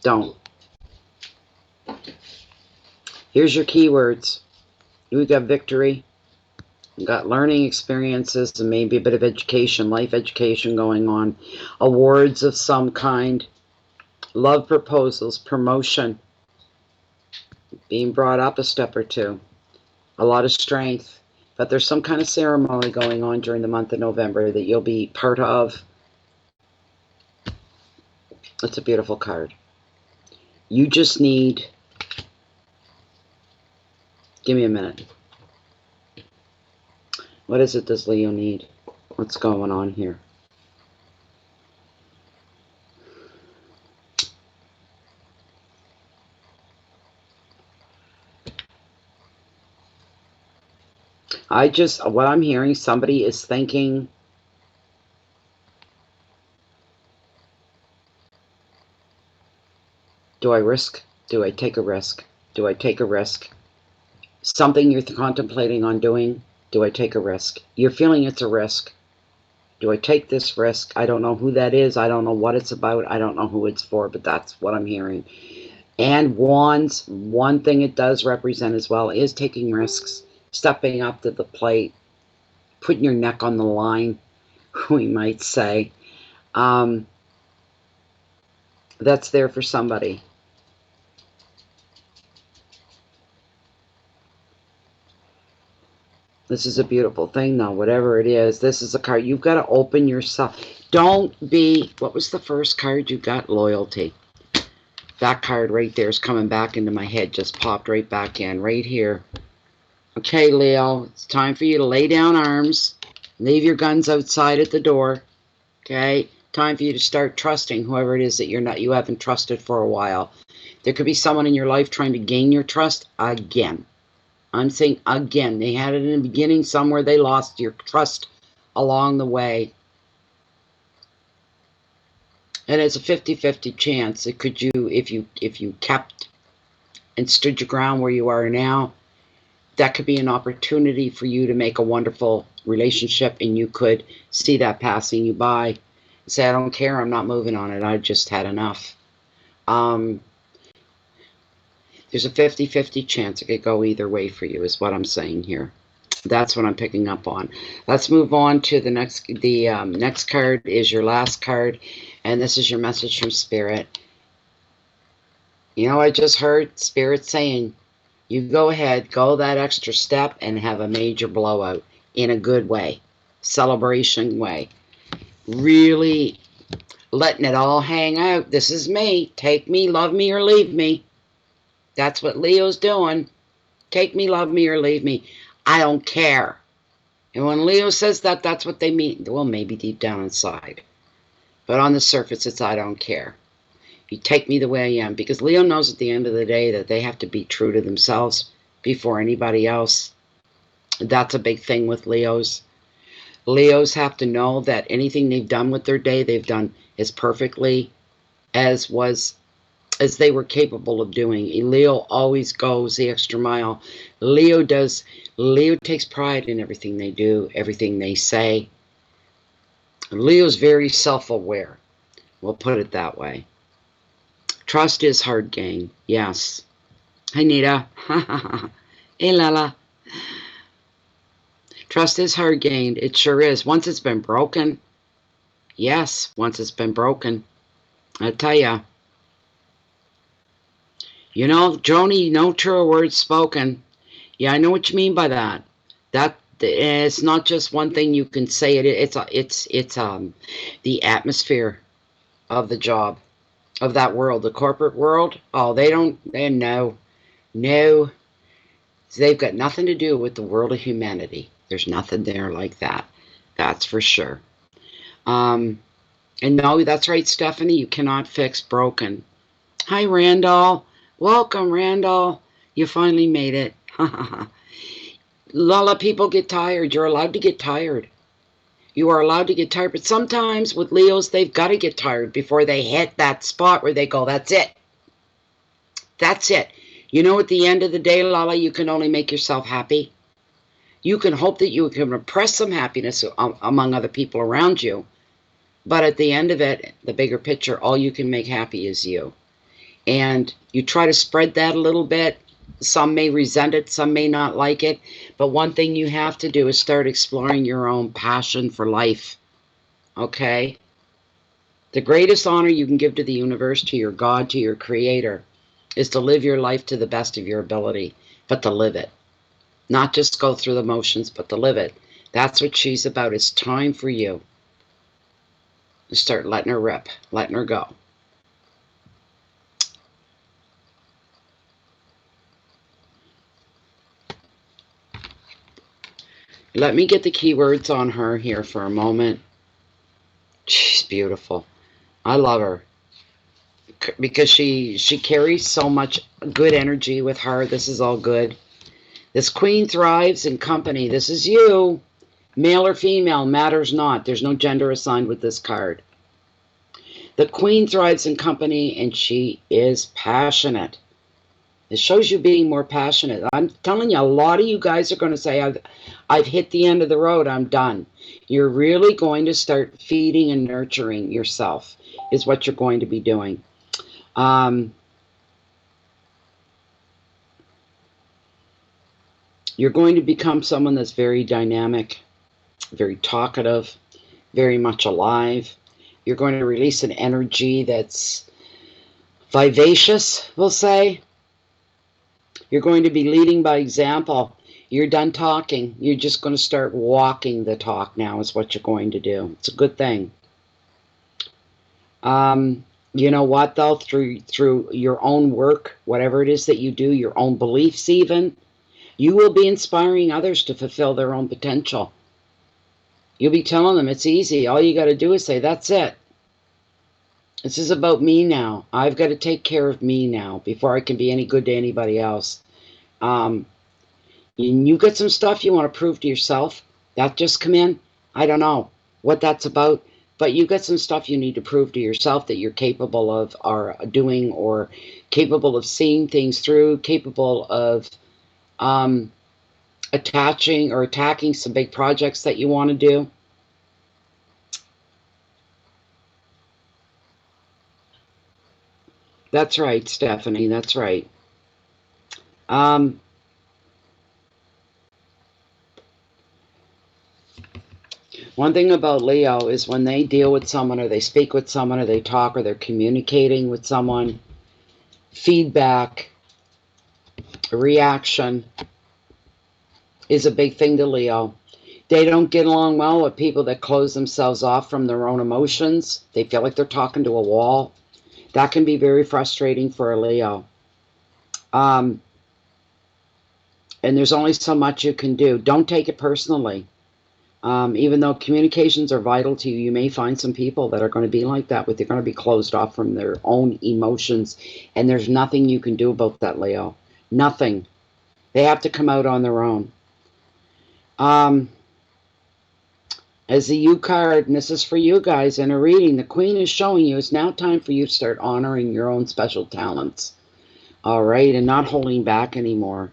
Don't. Here's your keywords. We got victory. We got learning experiences and maybe a bit of education, life education going on. Awards of some kind. Love proposals, promotion. Being brought up a step or two. A lot of strength. But there's some kind of ceremony going on during the month of November that you'll be part of. It's a beautiful card. You just need... Give me a minute. What is it does Leo need? What's going on here? What I'm hearing, somebody is thinking, do I risk? Do I take a risk? Do I take a risk? Something you're contemplating on doing, do I take a risk? You're feeling it's a risk. Do I take this risk? I don't know who that is. I don't know what it's about. I don't know who it's for, but that's what I'm hearing. And wands, one thing it does represent as well is taking risks, stepping up to the plate, putting your neck on the line, we might say. That's there for somebody. This is a beautiful thing, though, whatever it is. This is a card. You've got to open yourself. Don't be... What was the first card you got? Loyalty. That card right there is coming back into my head. Just popped right back in. Right here. Okay, Leo. It's time for you to lay down arms. Leave your guns outside at the door. Okay? Time for you to start trusting whoever it is that you haven't trusted for a while. There could be someone in your life trying to gain your trust again. I'm saying again, they had it in the beginning somewhere, they lost your trust along the way. And it's a 50-50 chance. It could if you kept and stood your ground where you are now, that could be an opportunity for you to make a wonderful relationship, and you could see that passing you by. Say, I don't care, I'm not moving on it, I just had enough. There's a 50-50 chance it could go either way for you, is what I'm saying here. That's what I'm picking up on. Let's move on to the next. The next card is your last card, and this is your message from Spirit. You know, I just heard Spirit saying, you go ahead, go that extra step, and have a major blowout in a good way, celebration way. Really letting it all hang out. This is me. Take me, love me, or leave me. That's what Leo's doing. Take me, love me, or leave me. I don't care. And when Leo says that, that's what they mean. Well, maybe deep down inside. But on the surface, it's I don't care. You take me the way I am. Because Leo knows at the end of the day that they have to be true to themselves before anybody else. That's a big thing with Leos. Leos have to know that anything they've done with their day, they've done as perfectly as they were capable of doing. Leo always goes the extra mile. Leo takes pride in everything they do, everything they say. Leo's very self-aware. We'll put it that way. Trust is hard gained. Yes. Hi, Nita. Hey, Lala. Trust is hard gained. It sure is. Once it's been broken. Yes, once it's been broken. I tell ya. You know, Joni, no truer words spoken. Yeah, I know what you mean by that. That it's not just one thing you can say. It's the atmosphere of the job, of that world, the corporate world. Oh, they know. They've got nothing to do with the world of humanity. There's nothing there like that. That's for sure. And no, that's right, Stephanie. You cannot fix broken. Hi, Randall. Welcome, Randall. You finally made it. A lot of people get tired. You're allowed to get tired. You are allowed to get tired. But sometimes with Leos, they've got to get tired before they hit that spot where they go, that's it. That's it. You know, at the end of the day, Lala, you can only make yourself happy. You can hope that you can repress some happiness among other people around you. But at the end of it, the bigger picture, all you can make happy is you. And you try to spread that a little bit. Some may resent it, some may not like it. But one thing you have to do is start exploring your own passion for life. Okay? The greatest honor you can give to the universe, to your God, to your Creator, is to live your life to the best of your ability, but to live it. Not just go through the motions, but to live it. That's what she's about. It's time for you to start letting her rip, letting her go. Let me get the keywords on her here for a moment. She's beautiful. I love her because she carries so much good energy with her. This is all good. This queen thrives in company. This is you. Male or female, matters not. There's no gender assigned with this card. The queen thrives in company, and she is passionate. It shows you being more passionate. I'm telling you, a lot of you guys are going to say, I've hit the end of the road. I'm done. You're really going to start feeding and nurturing yourself is what you're going to be doing. You're going to become someone that's very dynamic, very talkative, very much alive. You're going to release an energy that's vivacious, we'll say. You're going to be leading by example. You're done talking. You're just going to start walking the talk now is what you're going to do. It's a good thing. You know what, though? Through your own work, whatever it is that you do, your own beliefs even, you will be inspiring others to fulfill their own potential. You'll be telling them it's easy. All you got to do is say, that's it. This is about me now. I've got to take care of me now before I can be any good to anybody else. You got some stuff you want to prove to yourself. That just come in. I don't know what that's about, but you got some stuff you need to prove to yourself that you're capable of or doing, or capable of seeing things through, capable of attaching or attacking some big projects that you want to do. That's right, Stephanie. That's right. One thing about Leo is when they deal with someone or they speak with someone or they talk or they're communicating with someone, feedback, reaction is a big thing to Leo. They don't get along well with people that close themselves off from their own emotions. They feel like they're talking to a wall. That can be very frustrating for a Leo. And there's only so much you can do. Don't take it personally. Even though communications are vital to you, you may find some people that are going to be like that, they're going to be closed off from their own emotions. And there's nothing you can do about that, Leo. Nothing. They have to come out on their own. As the U card, and this is for you guys in a reading, the Queen is showing you it's now time for you to start honoring your own special talents. All right, and not holding back anymore.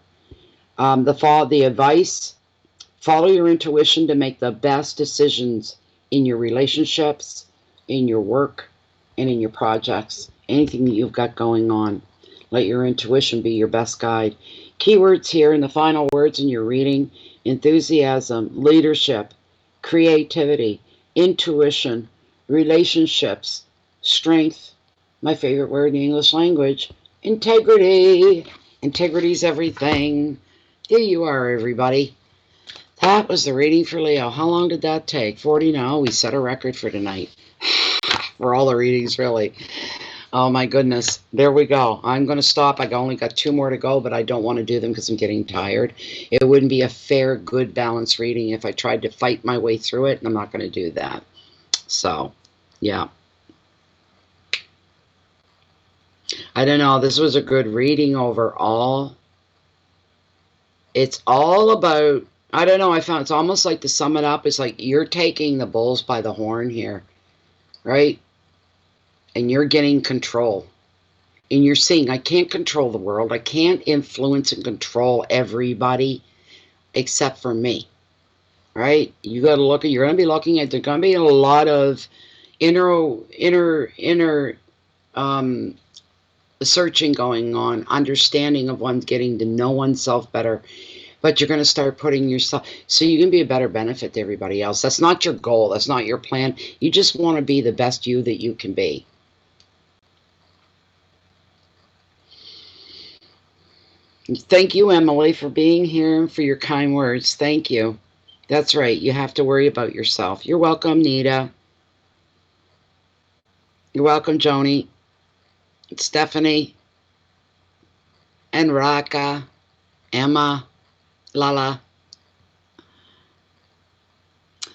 The advice, follow your intuition to make the best decisions in your relationships, in your work, and in your projects. Anything that you've got going on. Let your intuition be your best guide. Keywords here in the final words in your reading: enthusiasm, leadership, creativity, intuition, relationships, strength, my favorite word in the English language, integrity. Integrity's everything. There you are, everybody. That was the reading for Leo. How long did that take? 40 now. We set a record for tonight. For all the readings, really. Oh, my goodness. There we go. I'm going to stop. I only got 2 more to go, but I don't want to do them because I'm getting tired. It wouldn't be a fair, good, balanced reading if I tried to fight my way through it, and I'm not going to do that. So, yeah. I don't know. This was a good reading overall. It's all about, I don't know, I found it's almost like, to sum it up, it's like you're taking the bulls by the horn here, right? And you're getting control. And you're seeing, I can't control the world. I can't influence and control everybody. except for me. Right? You got to look at, you're going to be looking at, there's going to be a lot of inner searching going on, understanding of one's getting to know oneself better. But you're going to start putting yourself, so you can be a better benefit to everybody else. That's not your goal. That's not your plan. You just want to be the best you that you can be. Thank you, Emily, for being here and for your kind words. Thank you. That's right. You have to worry about yourself. You're welcome, Nita. You're welcome, Joni, Stephanie, and Raka, Emma, Lala.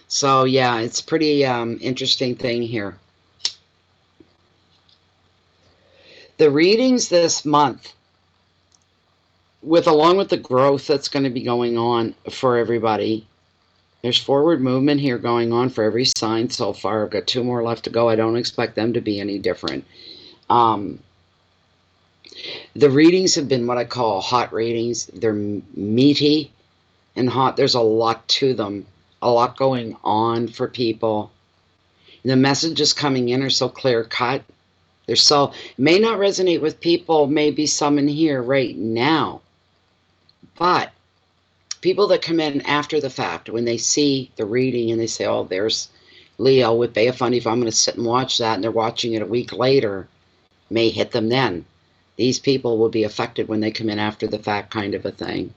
So, yeah, it's pretty interesting thing here. The readings this month, along with the growth that's going to be going on for everybody, there's forward movement here going on for every sign so far. I've got 2 more left to go. I don't expect them to be any different. The readings have been what I call hot readings. They're meaty and hot. There's a lot to them, a lot going on for people. The messages coming in are so clear cut. They're so, may not resonate with people, maybe some in here right now, but people that come in after the fact, when they see the reading and they say, oh, there's Leo with Bay of Fundy, if I'm going to sit and watch that, and they're watching it a week later, may hit them then. These people will be affected when they come in after the fact, kind of a thing.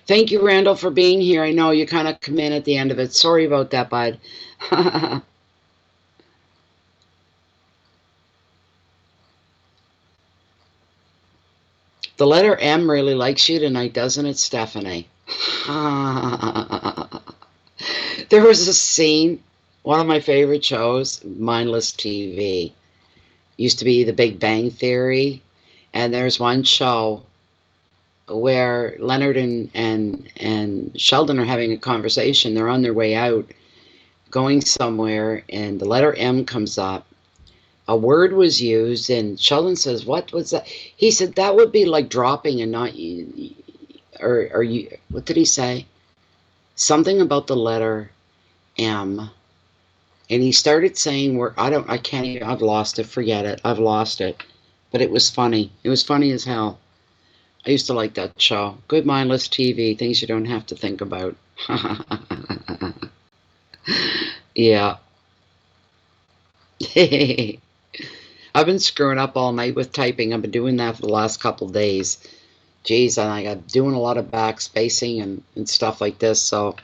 Thank you, Randall, for being here. I know you kind of come in at the end of it. Sorry about that, bud. The letter M really likes you tonight, doesn't it, Stephanie? There was a scene, one of my favorite shows, mindless TV. Used to be The Big Bang Theory, and there's one show where Leonard and Sheldon are having a conversation. They're on their way out, going somewhere, and the letter M comes up. A word was used, and Sheldon says, what was that? He said, that would be like dropping and not, or you, what did he say? Something about the letter M. And he started saying, I can't even, I've lost it, forget it, I've lost it. But it was funny. It was funny as hell. I used to like that show. Good mindless TV, things you don't have to think about. Yeah. I've been screwing up all night with typing. I've been doing that for the last couple of days. Geez, and I got doing a lot of backspacing and stuff like this, so.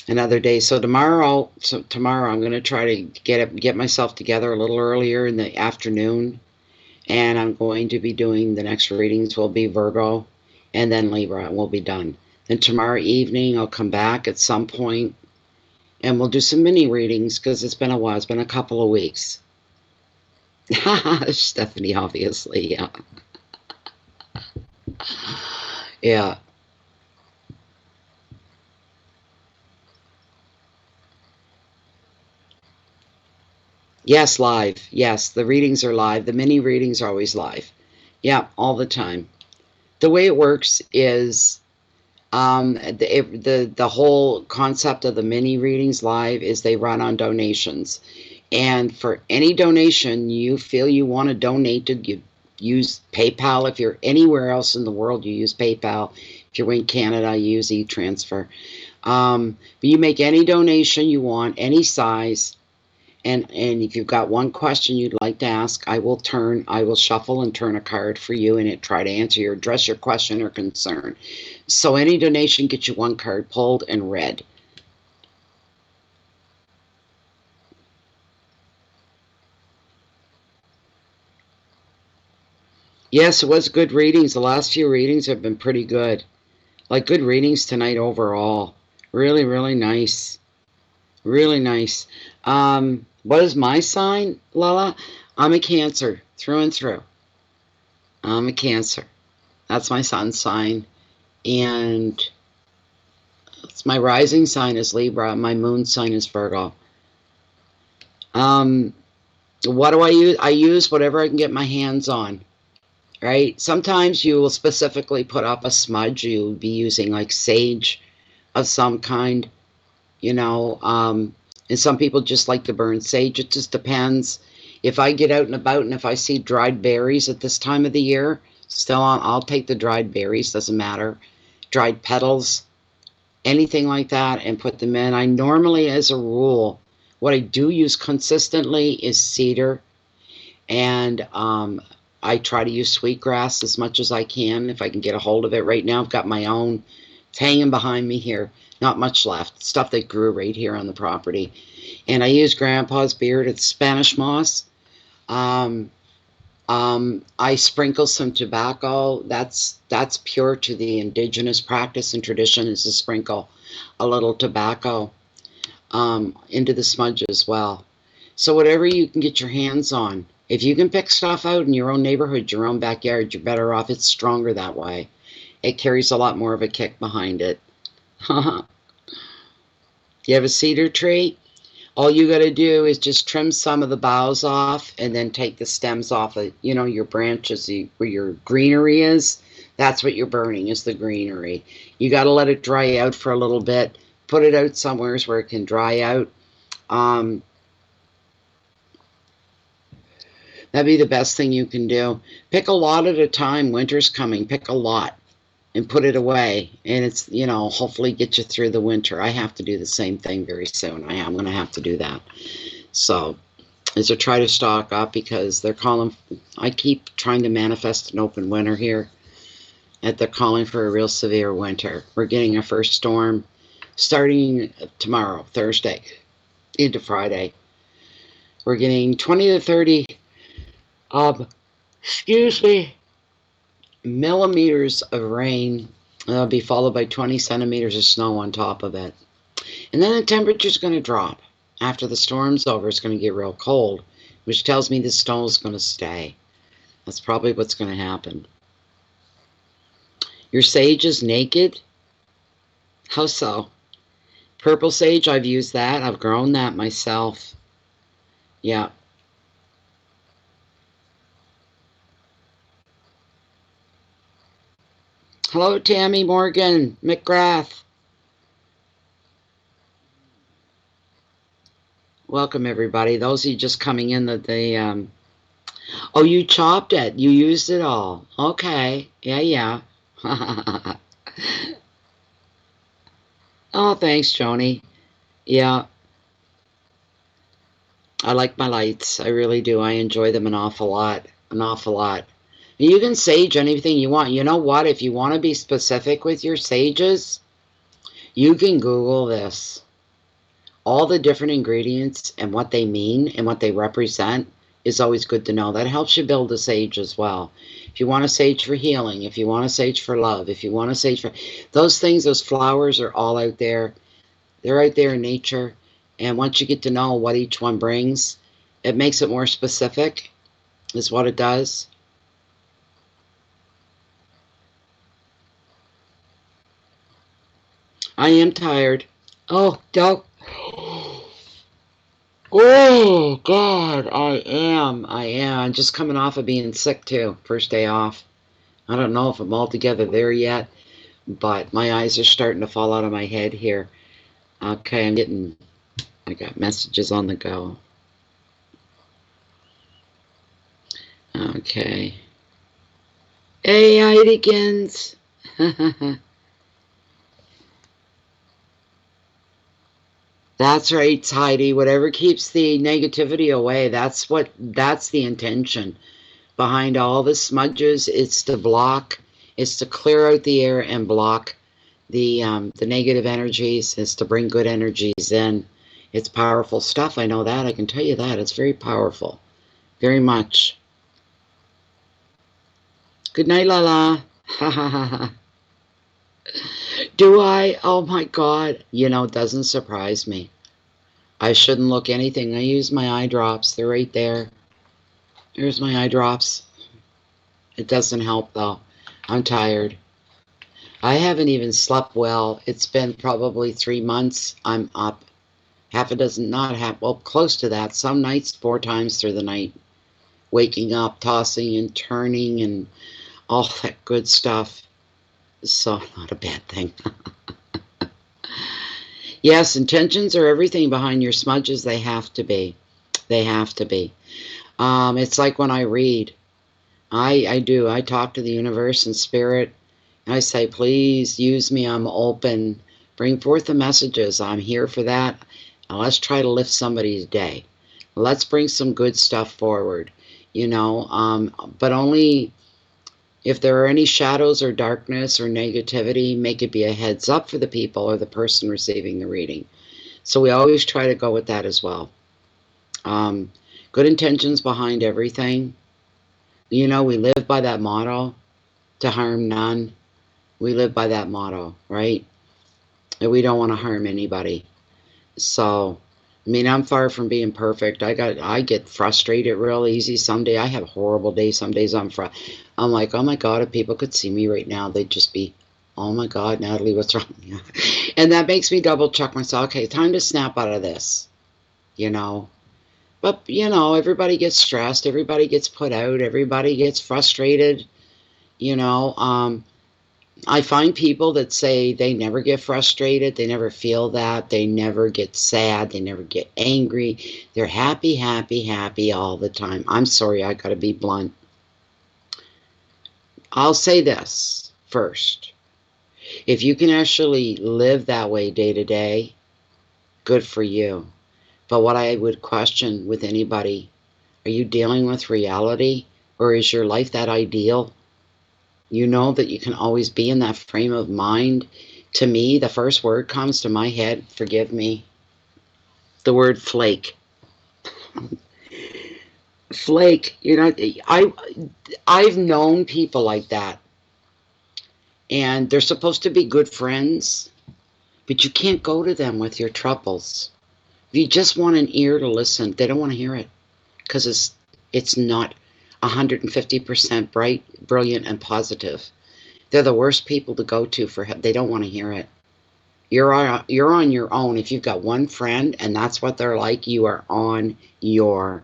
Another day. So tomorrow I'm going to try to get myself together a little earlier in the afternoon. And I'm going to be doing, the next readings will be Virgo and then Libra, and we'll be done. Then tomorrow evening I'll come back at some point and we'll do some mini readings because it's been a while. It's been a couple of weeks. Stephanie, obviously, yeah. Yeah. Yes, live. Yes, the readings are live. The mini readings are always live. Yeah, all the time. The way it works is the whole concept of the mini readings live is they run on donations. And for any donation you feel you want to donate to, you use PayPal. If you're anywhere else in the world, you use PayPal. If you're in Canada, you use e-transfer. But you make any donation you want, any size. And if you've got one question you'd like to ask, I will shuffle and turn a card for you and try to address your question or concern. So any donation gets you one card pulled and read. Yes, it was good readings. The last few readings have been pretty good. Like good readings tonight overall. Really, really nice. Really nice. What is my sign, Lala? I'm a Cancer, through and through. I'm a Cancer. That's my sun sign. And it's my rising sign is Libra. My moon sign is Virgo. What do I use? I use whatever I can get my hands on. right? Sometimes you will specifically put up a smudge. You'll be using like sage of some kind, you know, and some people just like to burn sage. It just depends. If I get out and about and if I see dried berries at this time of the year, still on, I'll take the dried berries, doesn't matter. Dried petals, anything like that, and put them in. I normally, as a rule, what I do use consistently is cedar, and I try to use sweetgrass as much as I can if I can get a hold of it. Right now I've got my own. It's hanging behind me here. Not much left. Stuff that grew right here on the property. And I use Grandpa's beard. It's Spanish moss. Um, I sprinkle some tobacco. That's pure to the indigenous practice and tradition, is to sprinkle a little tobacco into the smudge as well. So whatever you can get your hands on. If you can pick stuff out in your own neighborhood, your own backyard, you're better off. It's stronger that way. It carries a lot more of a kick behind it. You have a cedar tree? All you got to do is just trim some of the boughs off and then take the stems off of, you know, your branches where your greenery is. That's what you're burning, is the greenery. You got to let it dry out for a little bit. Put it out somewhere where it can dry out. That'd be the best thing you can do. Pick a lot at a time. Winter's coming. Pick a lot and put it away. And it's, you know, hopefully get you through the winter. I have to do the same thing very soon. I'm going to have to do that. So, as I try to stock up, because they're calling, I keep trying to manifest an open winter here. They're calling for a real severe winter. We're getting a first storm starting tomorrow, Thursday, into Friday. We're getting 20 to 30 excuse me, millimeters of rain. That'll be followed by 20 centimeters of snow on top of it. And then the temperature's going to drop. After the storm's over, it's going to get real cold, which tells me the snow is going to stay. That's probably what's going to happen. Your sage is naked? How so? Purple sage, I've used that. I've grown that myself. Yeah. Hello, Tammy Morgan McGrath. Welcome, everybody. Those of you just coming in, that they, oh, you chopped it. You used it all. Okay. Yeah. Oh, thanks, Joni. Yeah. I like my lights. I really do. I enjoy them an awful lot. An awful lot. You can sage anything you want. You know what? If you want to be specific with your sages, you can Google this. All the different ingredients and what they mean and what they represent is always good to know. That helps you build a sage as well. If you want a sage for healing, if you want a sage for love, if you want a sage for... Those things, those flowers are all out there. They're out there in nature. And once you get to know what each one brings, it makes it more specific, is what it does. I am tired. Oh, don't. Oh, God, I am. I'm just coming off of being sick, too. First day off. I don't know if I'm altogether there yet, but my eyes are starting to fall out of my head here. Okay, I got messages on the go. Okay. Hey, Heidigans. That's right, Heidi. Whatever keeps the negativity away, that's the intention behind all the smudges. It's to block, it's to clear out the air and block the negative energies. It's to bring good energies in. It's powerful stuff. I know that. I can tell you that. It's very powerful. Very much. Good night, Lala. Do I? Oh my God. You know, it doesn't surprise me. I shouldn't look anything. I use my eye drops. They're right there. Here's my eye drops. It doesn't help though. I'm tired. I haven't even slept well. It's been probably 3 months. I'm up. Half a dozen, not half, well, close to that. Some nights 4 times through the night. waking up, tossing and turning, and all that good stuff. So, not a bad thing. Yes, intentions are everything behind your smudges. They have to be. They have to be. It's like when I read. I do. I talk to the universe and spirit. And I say, please use me. I'm open. Bring forth the messages. I'm here for that. Now let's try to lift somebody's day. Let's bring some good stuff forward. You know, but only if there are any shadows or darkness or negativity, make it be a heads up for the people or the person receiving the reading. So we always try to go with that as well. Good intentions behind everything. You know, we live by that motto, to harm none. We live by that motto, right? And we don't want to harm anybody. So, I mean, I'm far from being perfect. I get frustrated real easy. Someday I have a horrible day. Some days I'm like, oh my God, if people could see me right now, they'd just be, oh my God, Natalie, what's wrong? And that makes me double check myself. Okay, time to snap out of this, you know. But, you know, everybody gets stressed. Everybody gets put out. Everybody gets frustrated, you know. I find people that say they never get frustrated, they never feel that, they never get sad, they never get angry. They're happy, happy, happy all the time. I'm sorry, I gotta be blunt. I'll say this first. If you can actually live that way day to day, good for you. But what I would question with anybody, are you dealing with reality, or is your life that ideal? You know that you can always be in that frame of mind. To me, the first word comes to my head, forgive me, the word flake. Flake, you know, I've known people like that. And they're supposed to be good friends, but you can't go to them with your troubles. If you just want an ear to listen, they don't want to hear it, because it's not 150% bright, brilliant, and positive. They're the worst people to go to for help. They don't want to hear it. You're on your own. If you've got one friend and that's what they're like, you are on your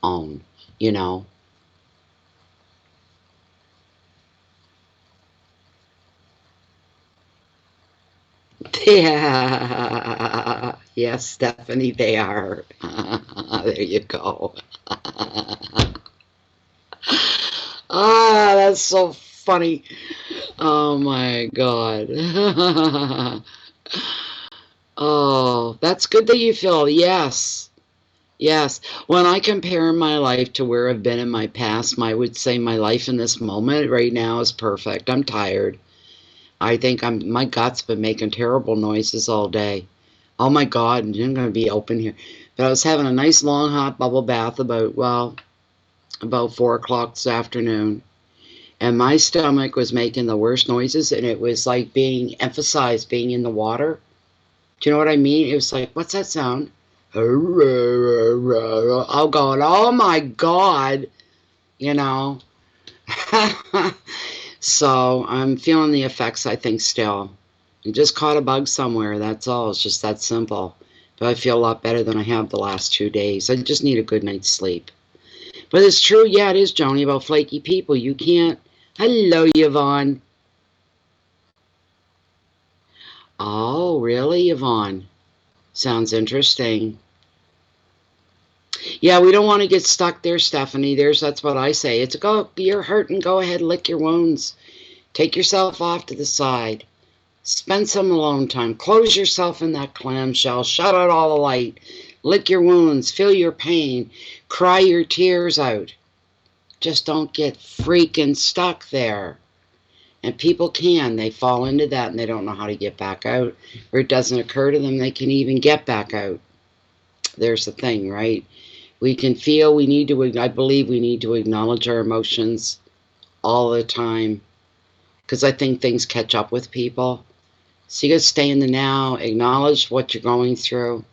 own, you know. Yeah. Yes, Stephanie, they are. There you go. Ah, that's so funny. Oh my God. Oh, that's good that you feel, yes. Yes. When I compare my life to where I've been in my past, I would say my life in this moment right now is perfect. I'm tired. I think my gut's been making terrible noises all day. Oh my God, I'm going to be open here. But I was having a nice long hot bubble bath about 4 o'clock this afternoon. And my stomach was making the worst noises, and it was like being emphasized, being in the water. Do you know what I mean? It was like, what's that sound? Oh God, oh my God, you know. So I'm feeling the effects, I think, still. I just caught a bug somewhere, that's all. It's just that simple. But I feel a lot better than I have the last 2 days. I just need a good night's sleep. But it's true, yeah, it is, Joni, about flaky people. You can't. Hello, Yvonne. Oh, really, Yvonne? Sounds interesting. Yeah, we don't want to get stuck there, Stephanie. That's what I say. It's you're hurting, go ahead, lick your wounds. Take yourself off to the side. Spend some alone time. Close yourself in that clamshell. Shut out all the light. Lick your wounds. Feel your pain. Cry your tears out. Just don't get freaking stuck there. And people they fall into that and they don't know how to get back out. Or it doesn't occur to them they can even get back out. There's the thing, right? We can feel, I believe we need to acknowledge our emotions all the time. Because I think things catch up with people. So you got to stay in the now, acknowledge what you're going through.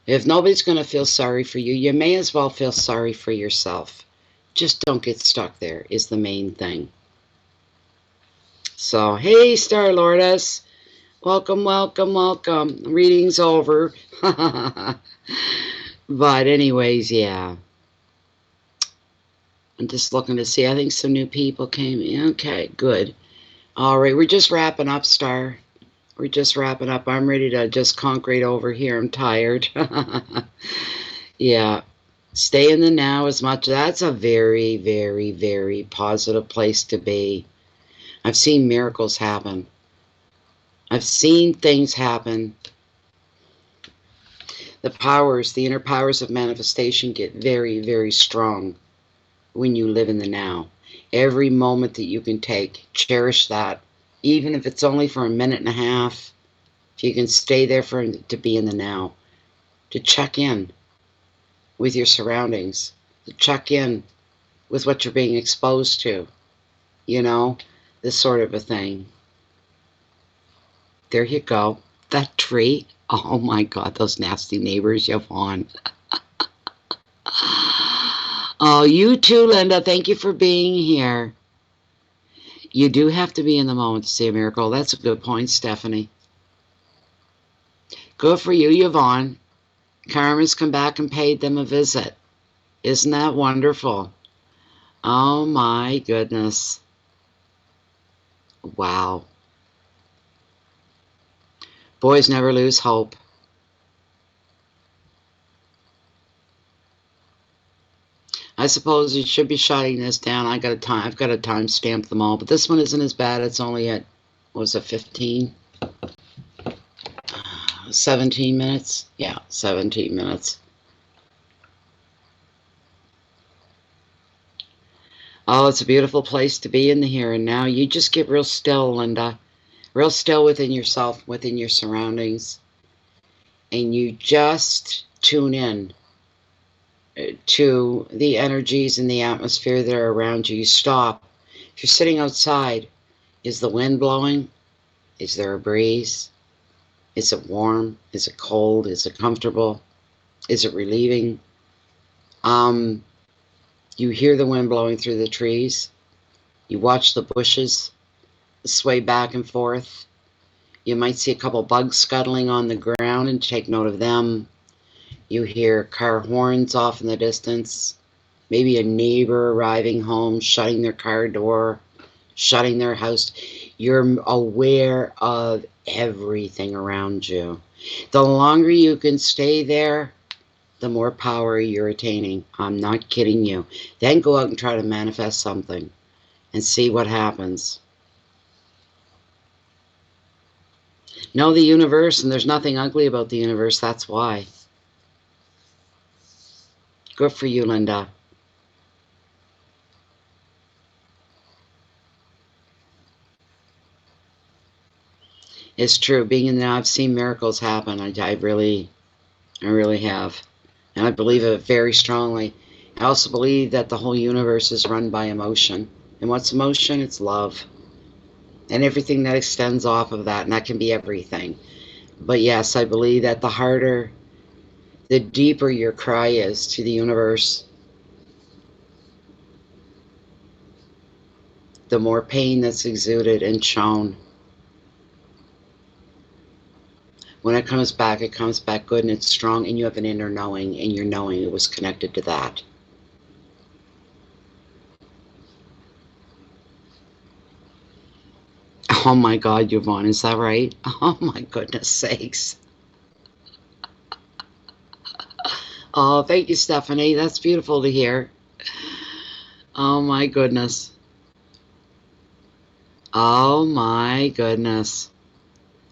If nobody's going to feel sorry for you, you may as well feel sorry for yourself. Just don't get stuck there is the main thing. So, hey, Star Lordess. Welcome, welcome, welcome. Reading's over. But anyways, yeah. I'm just looking to see. I think some new people came in. Okay, good. All right, we're just wrapping up, Star. We're just wrapping up. I'm ready to just concrete over here. I'm tired. Yeah. Stay in the now as much. That's a very, very, very positive place to be. I've seen miracles happen. I've seen things happen. The powers, the inner powers of manifestation get very, very strong when you live in the now. Every moment that you can take, cherish that. Even if it's only for a minute and a half, if you can stay there to be in the now, to check in with your surroundings, to check in with what you're being exposed to, you know, this sort of a thing. There you go. That tree. Oh my God, those nasty neighbors, Yvonne. Oh, you too, Linda. Thank you for being here. You do have to be in the moment to see a miracle. That's a good point, Stephanie. Good for you, Yvonne. Karma's come back and paid them a visit. Isn't that wonderful? Oh my goodness. Wow. Boys never lose hope. I suppose you should be shutting this down. I've got to time stamp them all, but this one isn't as bad. It's only at, what was it, 15? 17 minutes? Yeah, 17 minutes. Oh, it's a beautiful place to be in the here and now. You just get real still, Linda. Real still within yourself, within your surroundings. And you just tune in to the energies and the atmosphere that are around you. You stop. If you're sitting outside, is the wind blowing? Is there a breeze? Is it warm? Is it cold? Is it comfortable? Is it relieving? You hear the wind blowing through the trees. You watch the bushes sway back and forth. You might see a couple bugs scuttling on the ground and take note of them. You hear car horns off in the distance. Maybe a neighbor arriving home, shutting their car door, shutting their house. You're aware of everything around you. The longer you can stay there, the more power you're attaining. I'm not kidding you. Then go out and try to manifest something and see what happens. Know the universe, and there's nothing ugly about the universe. That's why. Good for you, Linda. It's true. Being in the now, I've seen miracles happen. I really have. And I believe it very strongly. I also believe that the whole universe is run by emotion. And what's emotion? It's love. And everything that extends off of that. And that can be everything. But yes, I believe that the harder, the deeper your cry is to the universe, the more pain that's exuded and shown. When it comes back good and it's strong, and you have an inner knowing, and your knowing it was connected to that. Oh my God, Yvonne, is that right? Oh my goodness sakes. Oh, thank you, Stephanie. That's beautiful to hear. Oh my goodness. Oh my goodness.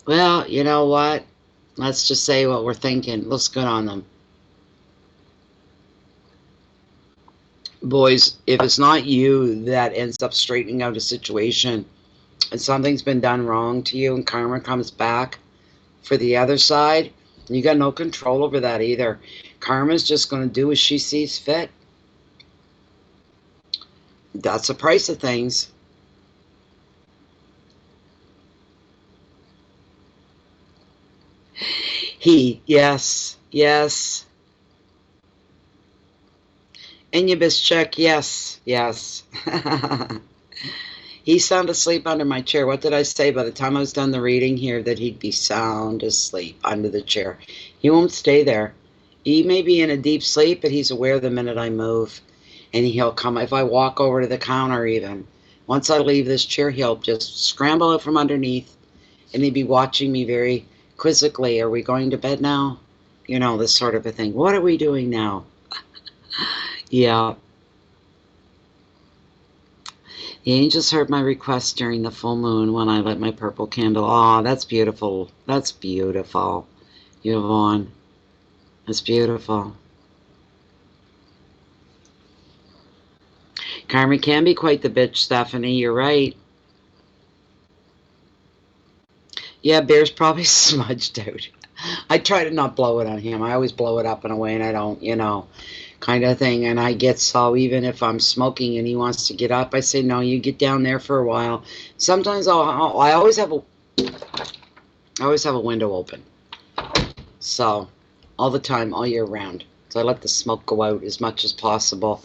Well, you know what? Let's just say what we're thinking. Looks good on them. Boys, if it's not you that ends up straightening out a situation and something's been done wrong to you and karma comes back for the other side, you got no control over that either. Karma's just going to do as she sees fit. That's the price of things. Yes, yes. Incubus check, yes, yes. He's sound asleep under my chair. What did I say? By the time I was done the reading here, that he'd be sound asleep under the chair. He won't stay there. He may be in a deep sleep, but he's aware the minute I move. And he'll come, if I walk over to the counter even, once I leave this chair, he'll just scramble out from underneath, and he'd be watching me very quizzically. Are we going to bed now? You know, this sort of a thing. What are we doing now? Yeah. The angels heard my request during the full moon when I lit my purple candle. Oh, that's beautiful. That's beautiful, Yvonne. That's beautiful. Karma can be quite the bitch, Stephanie. You're right. Yeah, Bear's probably smudged out. I try to not blow it on him. I always blow it up and away, and I don't, you know, kind of thing. And I get so, even if I'm smoking and he wants to get up, I say, no, you get down there for a while. Sometimes I always have a window open. So, all the time, all year round. So I let the smoke go out as much as possible.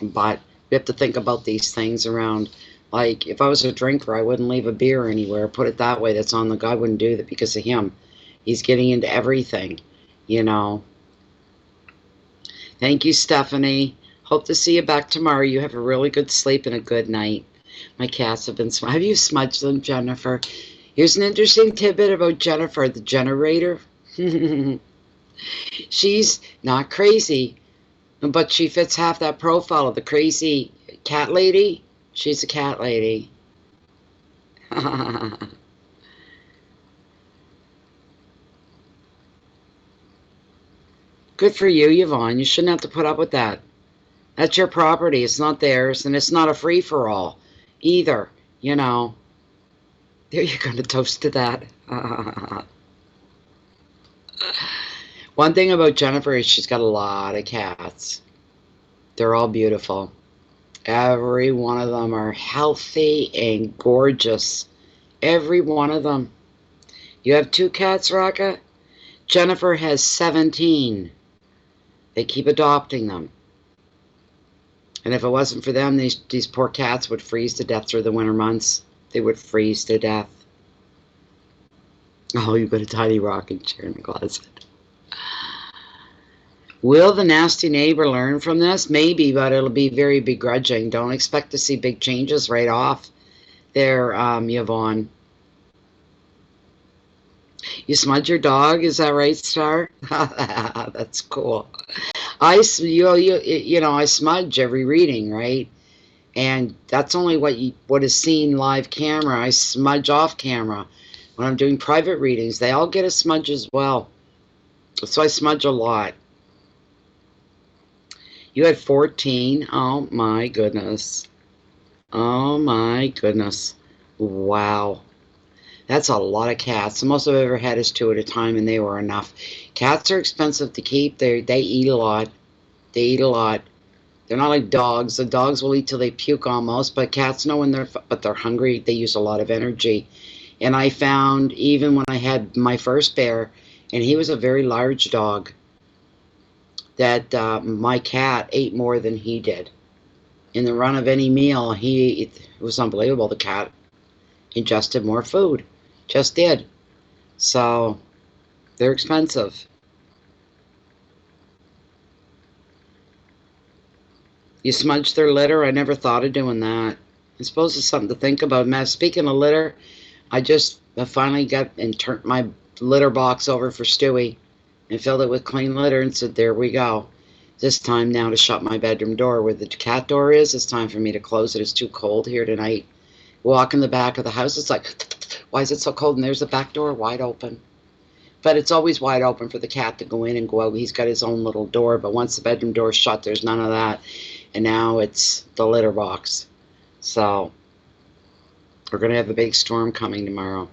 But we have to think about these things around. Like, if I was a drinker, I wouldn't leave a beer anywhere. Put it that way. That's on the God wouldn't do that because of him. He's getting into everything, you know. Thank you, Stephanie. Hope to see you back tomorrow. You have a really good sleep and a good night. My cats have been smudged. Have you smudged them, Jennifer? Here's an interesting tidbit about Jennifer, the generator. She's not crazy, but she fits half that profile of the crazy cat lady. She's a cat lady. Good for you, Yvonne. You shouldn't have to put up with that. That's your property. It's not theirs, and it's not a free-for-all either, you know. There you're going to toast to that. One thing about Jennifer is she's got a lot of cats. They're all beautiful. Every one of them are healthy and gorgeous. Every one of them. You have 2 cats, Raka? Jennifer has 17. They keep adopting them. And if it wasn't for them, these poor cats would freeze to death through the winter months. They would freeze to death. Oh, you've got a tiny rocking chair in the closet. Will the nasty neighbor learn from this? Maybe, but it'll be very begrudging. Don't expect to see big changes right off there, Yvonne. You smudge your dog? Is that right, Star? That's cool. I smudge every reading, right? And that's only what is seen live camera. I smudge off camera. When I'm doing private readings, they all get a smudge as well. So I smudge a lot. You had 14. Oh, my goodness. Oh, my goodness. Wow. That's a lot of cats. The most I've ever had is 2 at a time, and they were enough. Cats are expensive to keep. They eat a lot. They eat a lot. They're not like dogs. The dogs will eat till they puke almost, but cats know when they're hungry. They use a lot of energy. And I found, even when I had my first bear, and he was a very large dog, that my cat ate more than he did. In the run of any meal, it was unbelievable. The cat ingested more food. Just did. So, they're expensive. You smudge their litter? I never thought of doing that. I suppose it's something to think about. Man, speaking of litter, I finally got and turned my litter box over for Stewie and filled it with clean litter and said, there we go. This time now to shut my bedroom door where the cat door is. It's time for me to close it. It's too cold here tonight. Walk in the back of the house. It's like, why is it so cold? And there's the back door wide open. But it's always wide open for the cat to go in and go out. He's got his own little door. But once the bedroom door is shut, there's none of that. And now it's the litter box. So we're going to have a big storm coming tomorrow.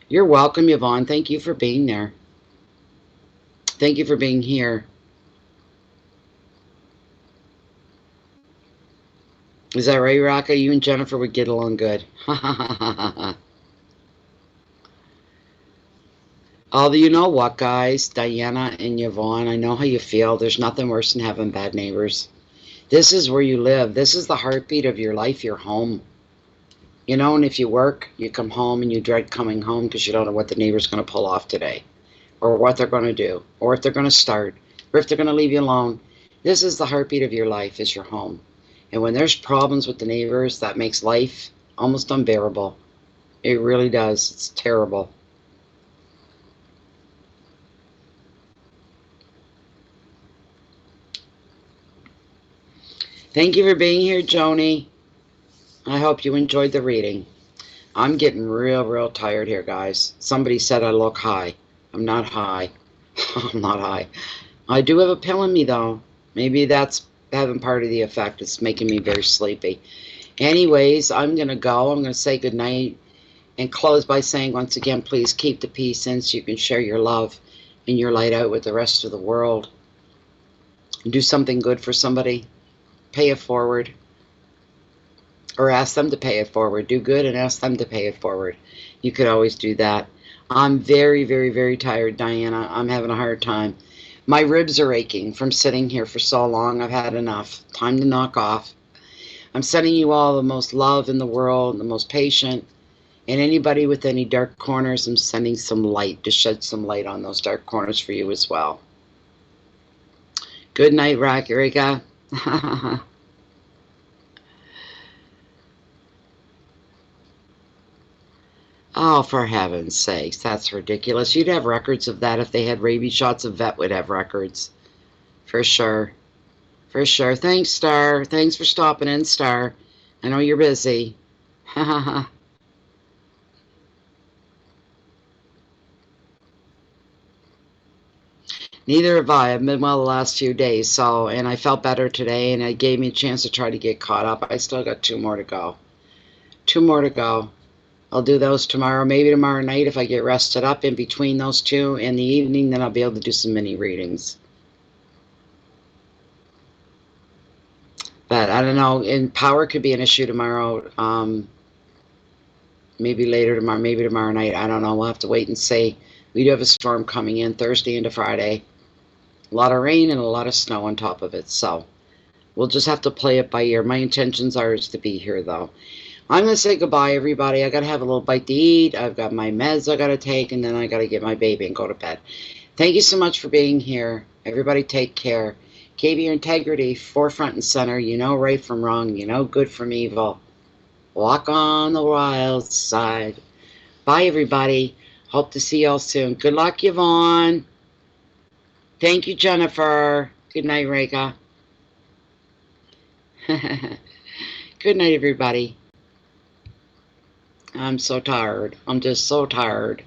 You're welcome, Yvonne. Thank you for being there. Thank you for being here. Is that right, Raka? You and Jennifer would get along good. Although, you know what, guys? Diana and Yvonne, I know how you feel. There's nothing worse than having bad neighbors. This is where you live. This is the heartbeat of your life, your home. You know, and if you work, you come home and you dread coming home because you don't know what the neighbor's going to pull off today, or what they're going to do, or if they're going to start, or if they're going to leave you alone. This is the heartbeat of your life, is your home. And when there's problems with the neighbors, that makes life almost unbearable. It really does. It's terrible. Thank you for being here, Joni. I hope you enjoyed the reading. I'm getting real tired here, guys. Somebody said I look high. I'm not high. I'm not high. I do have a pill in me, though. Maybe that's having part of the effect. It's making me very sleepy. Anyways, I'm going to go. I'm going to say goodnight and close by saying once again, please keep the peace since you can share your love and your light out with the rest of the world. Do something good for somebody. Pay it forward. Or ask them to pay it forward. Do good and ask them to pay it forward. You could always do that. I'm very tired, Diana. I'm having a hard time. My ribs are aching from sitting here for so long. I've had enough. Time to knock off. I'm sending you all the most love in the world, the most patient. And anybody with any dark corners, I'm sending some light to shed some light on those dark corners for you as well. Good night, Rika. Oh, for heaven's sakes, that's ridiculous. You'd have records of that if they had rabies shots. A vet would have records. For sure. For sure. Thanks, Star. Thanks for stopping in, Star. I know you're busy. Neither have I. I've been well the last few days, and I felt better today, and it gave me a chance to try to get caught up. I still got 2 more to go. 2 more to go. I'll do those tomorrow, maybe tomorrow night if I get rested up in between those 2 in the evening, then I'll be able to do some mini readings. But I don't know, and power could be an issue tomorrow, maybe later tomorrow, maybe tomorrow night, I don't know, we'll have to wait and see. We do have a storm coming in Thursday into Friday. A lot of rain and a lot of snow on top of it, so we'll just have to play it by ear. My intentions are to be here, though. I'm going to say goodbye, everybody. I got to have a little bite to eat. I've got my meds I got to take, and then I got to get my baby and go to bed. Thank you so much for being here. Everybody take care. Keep your integrity forefront and center. You know right from wrong. You know good from evil. Walk on the wild side. Bye, everybody. Hope to see y'all soon. Good luck, Yvonne. Thank you, Jennifer. Good night, Rika. Good night, everybody. I'm so tired. I'm just so tired.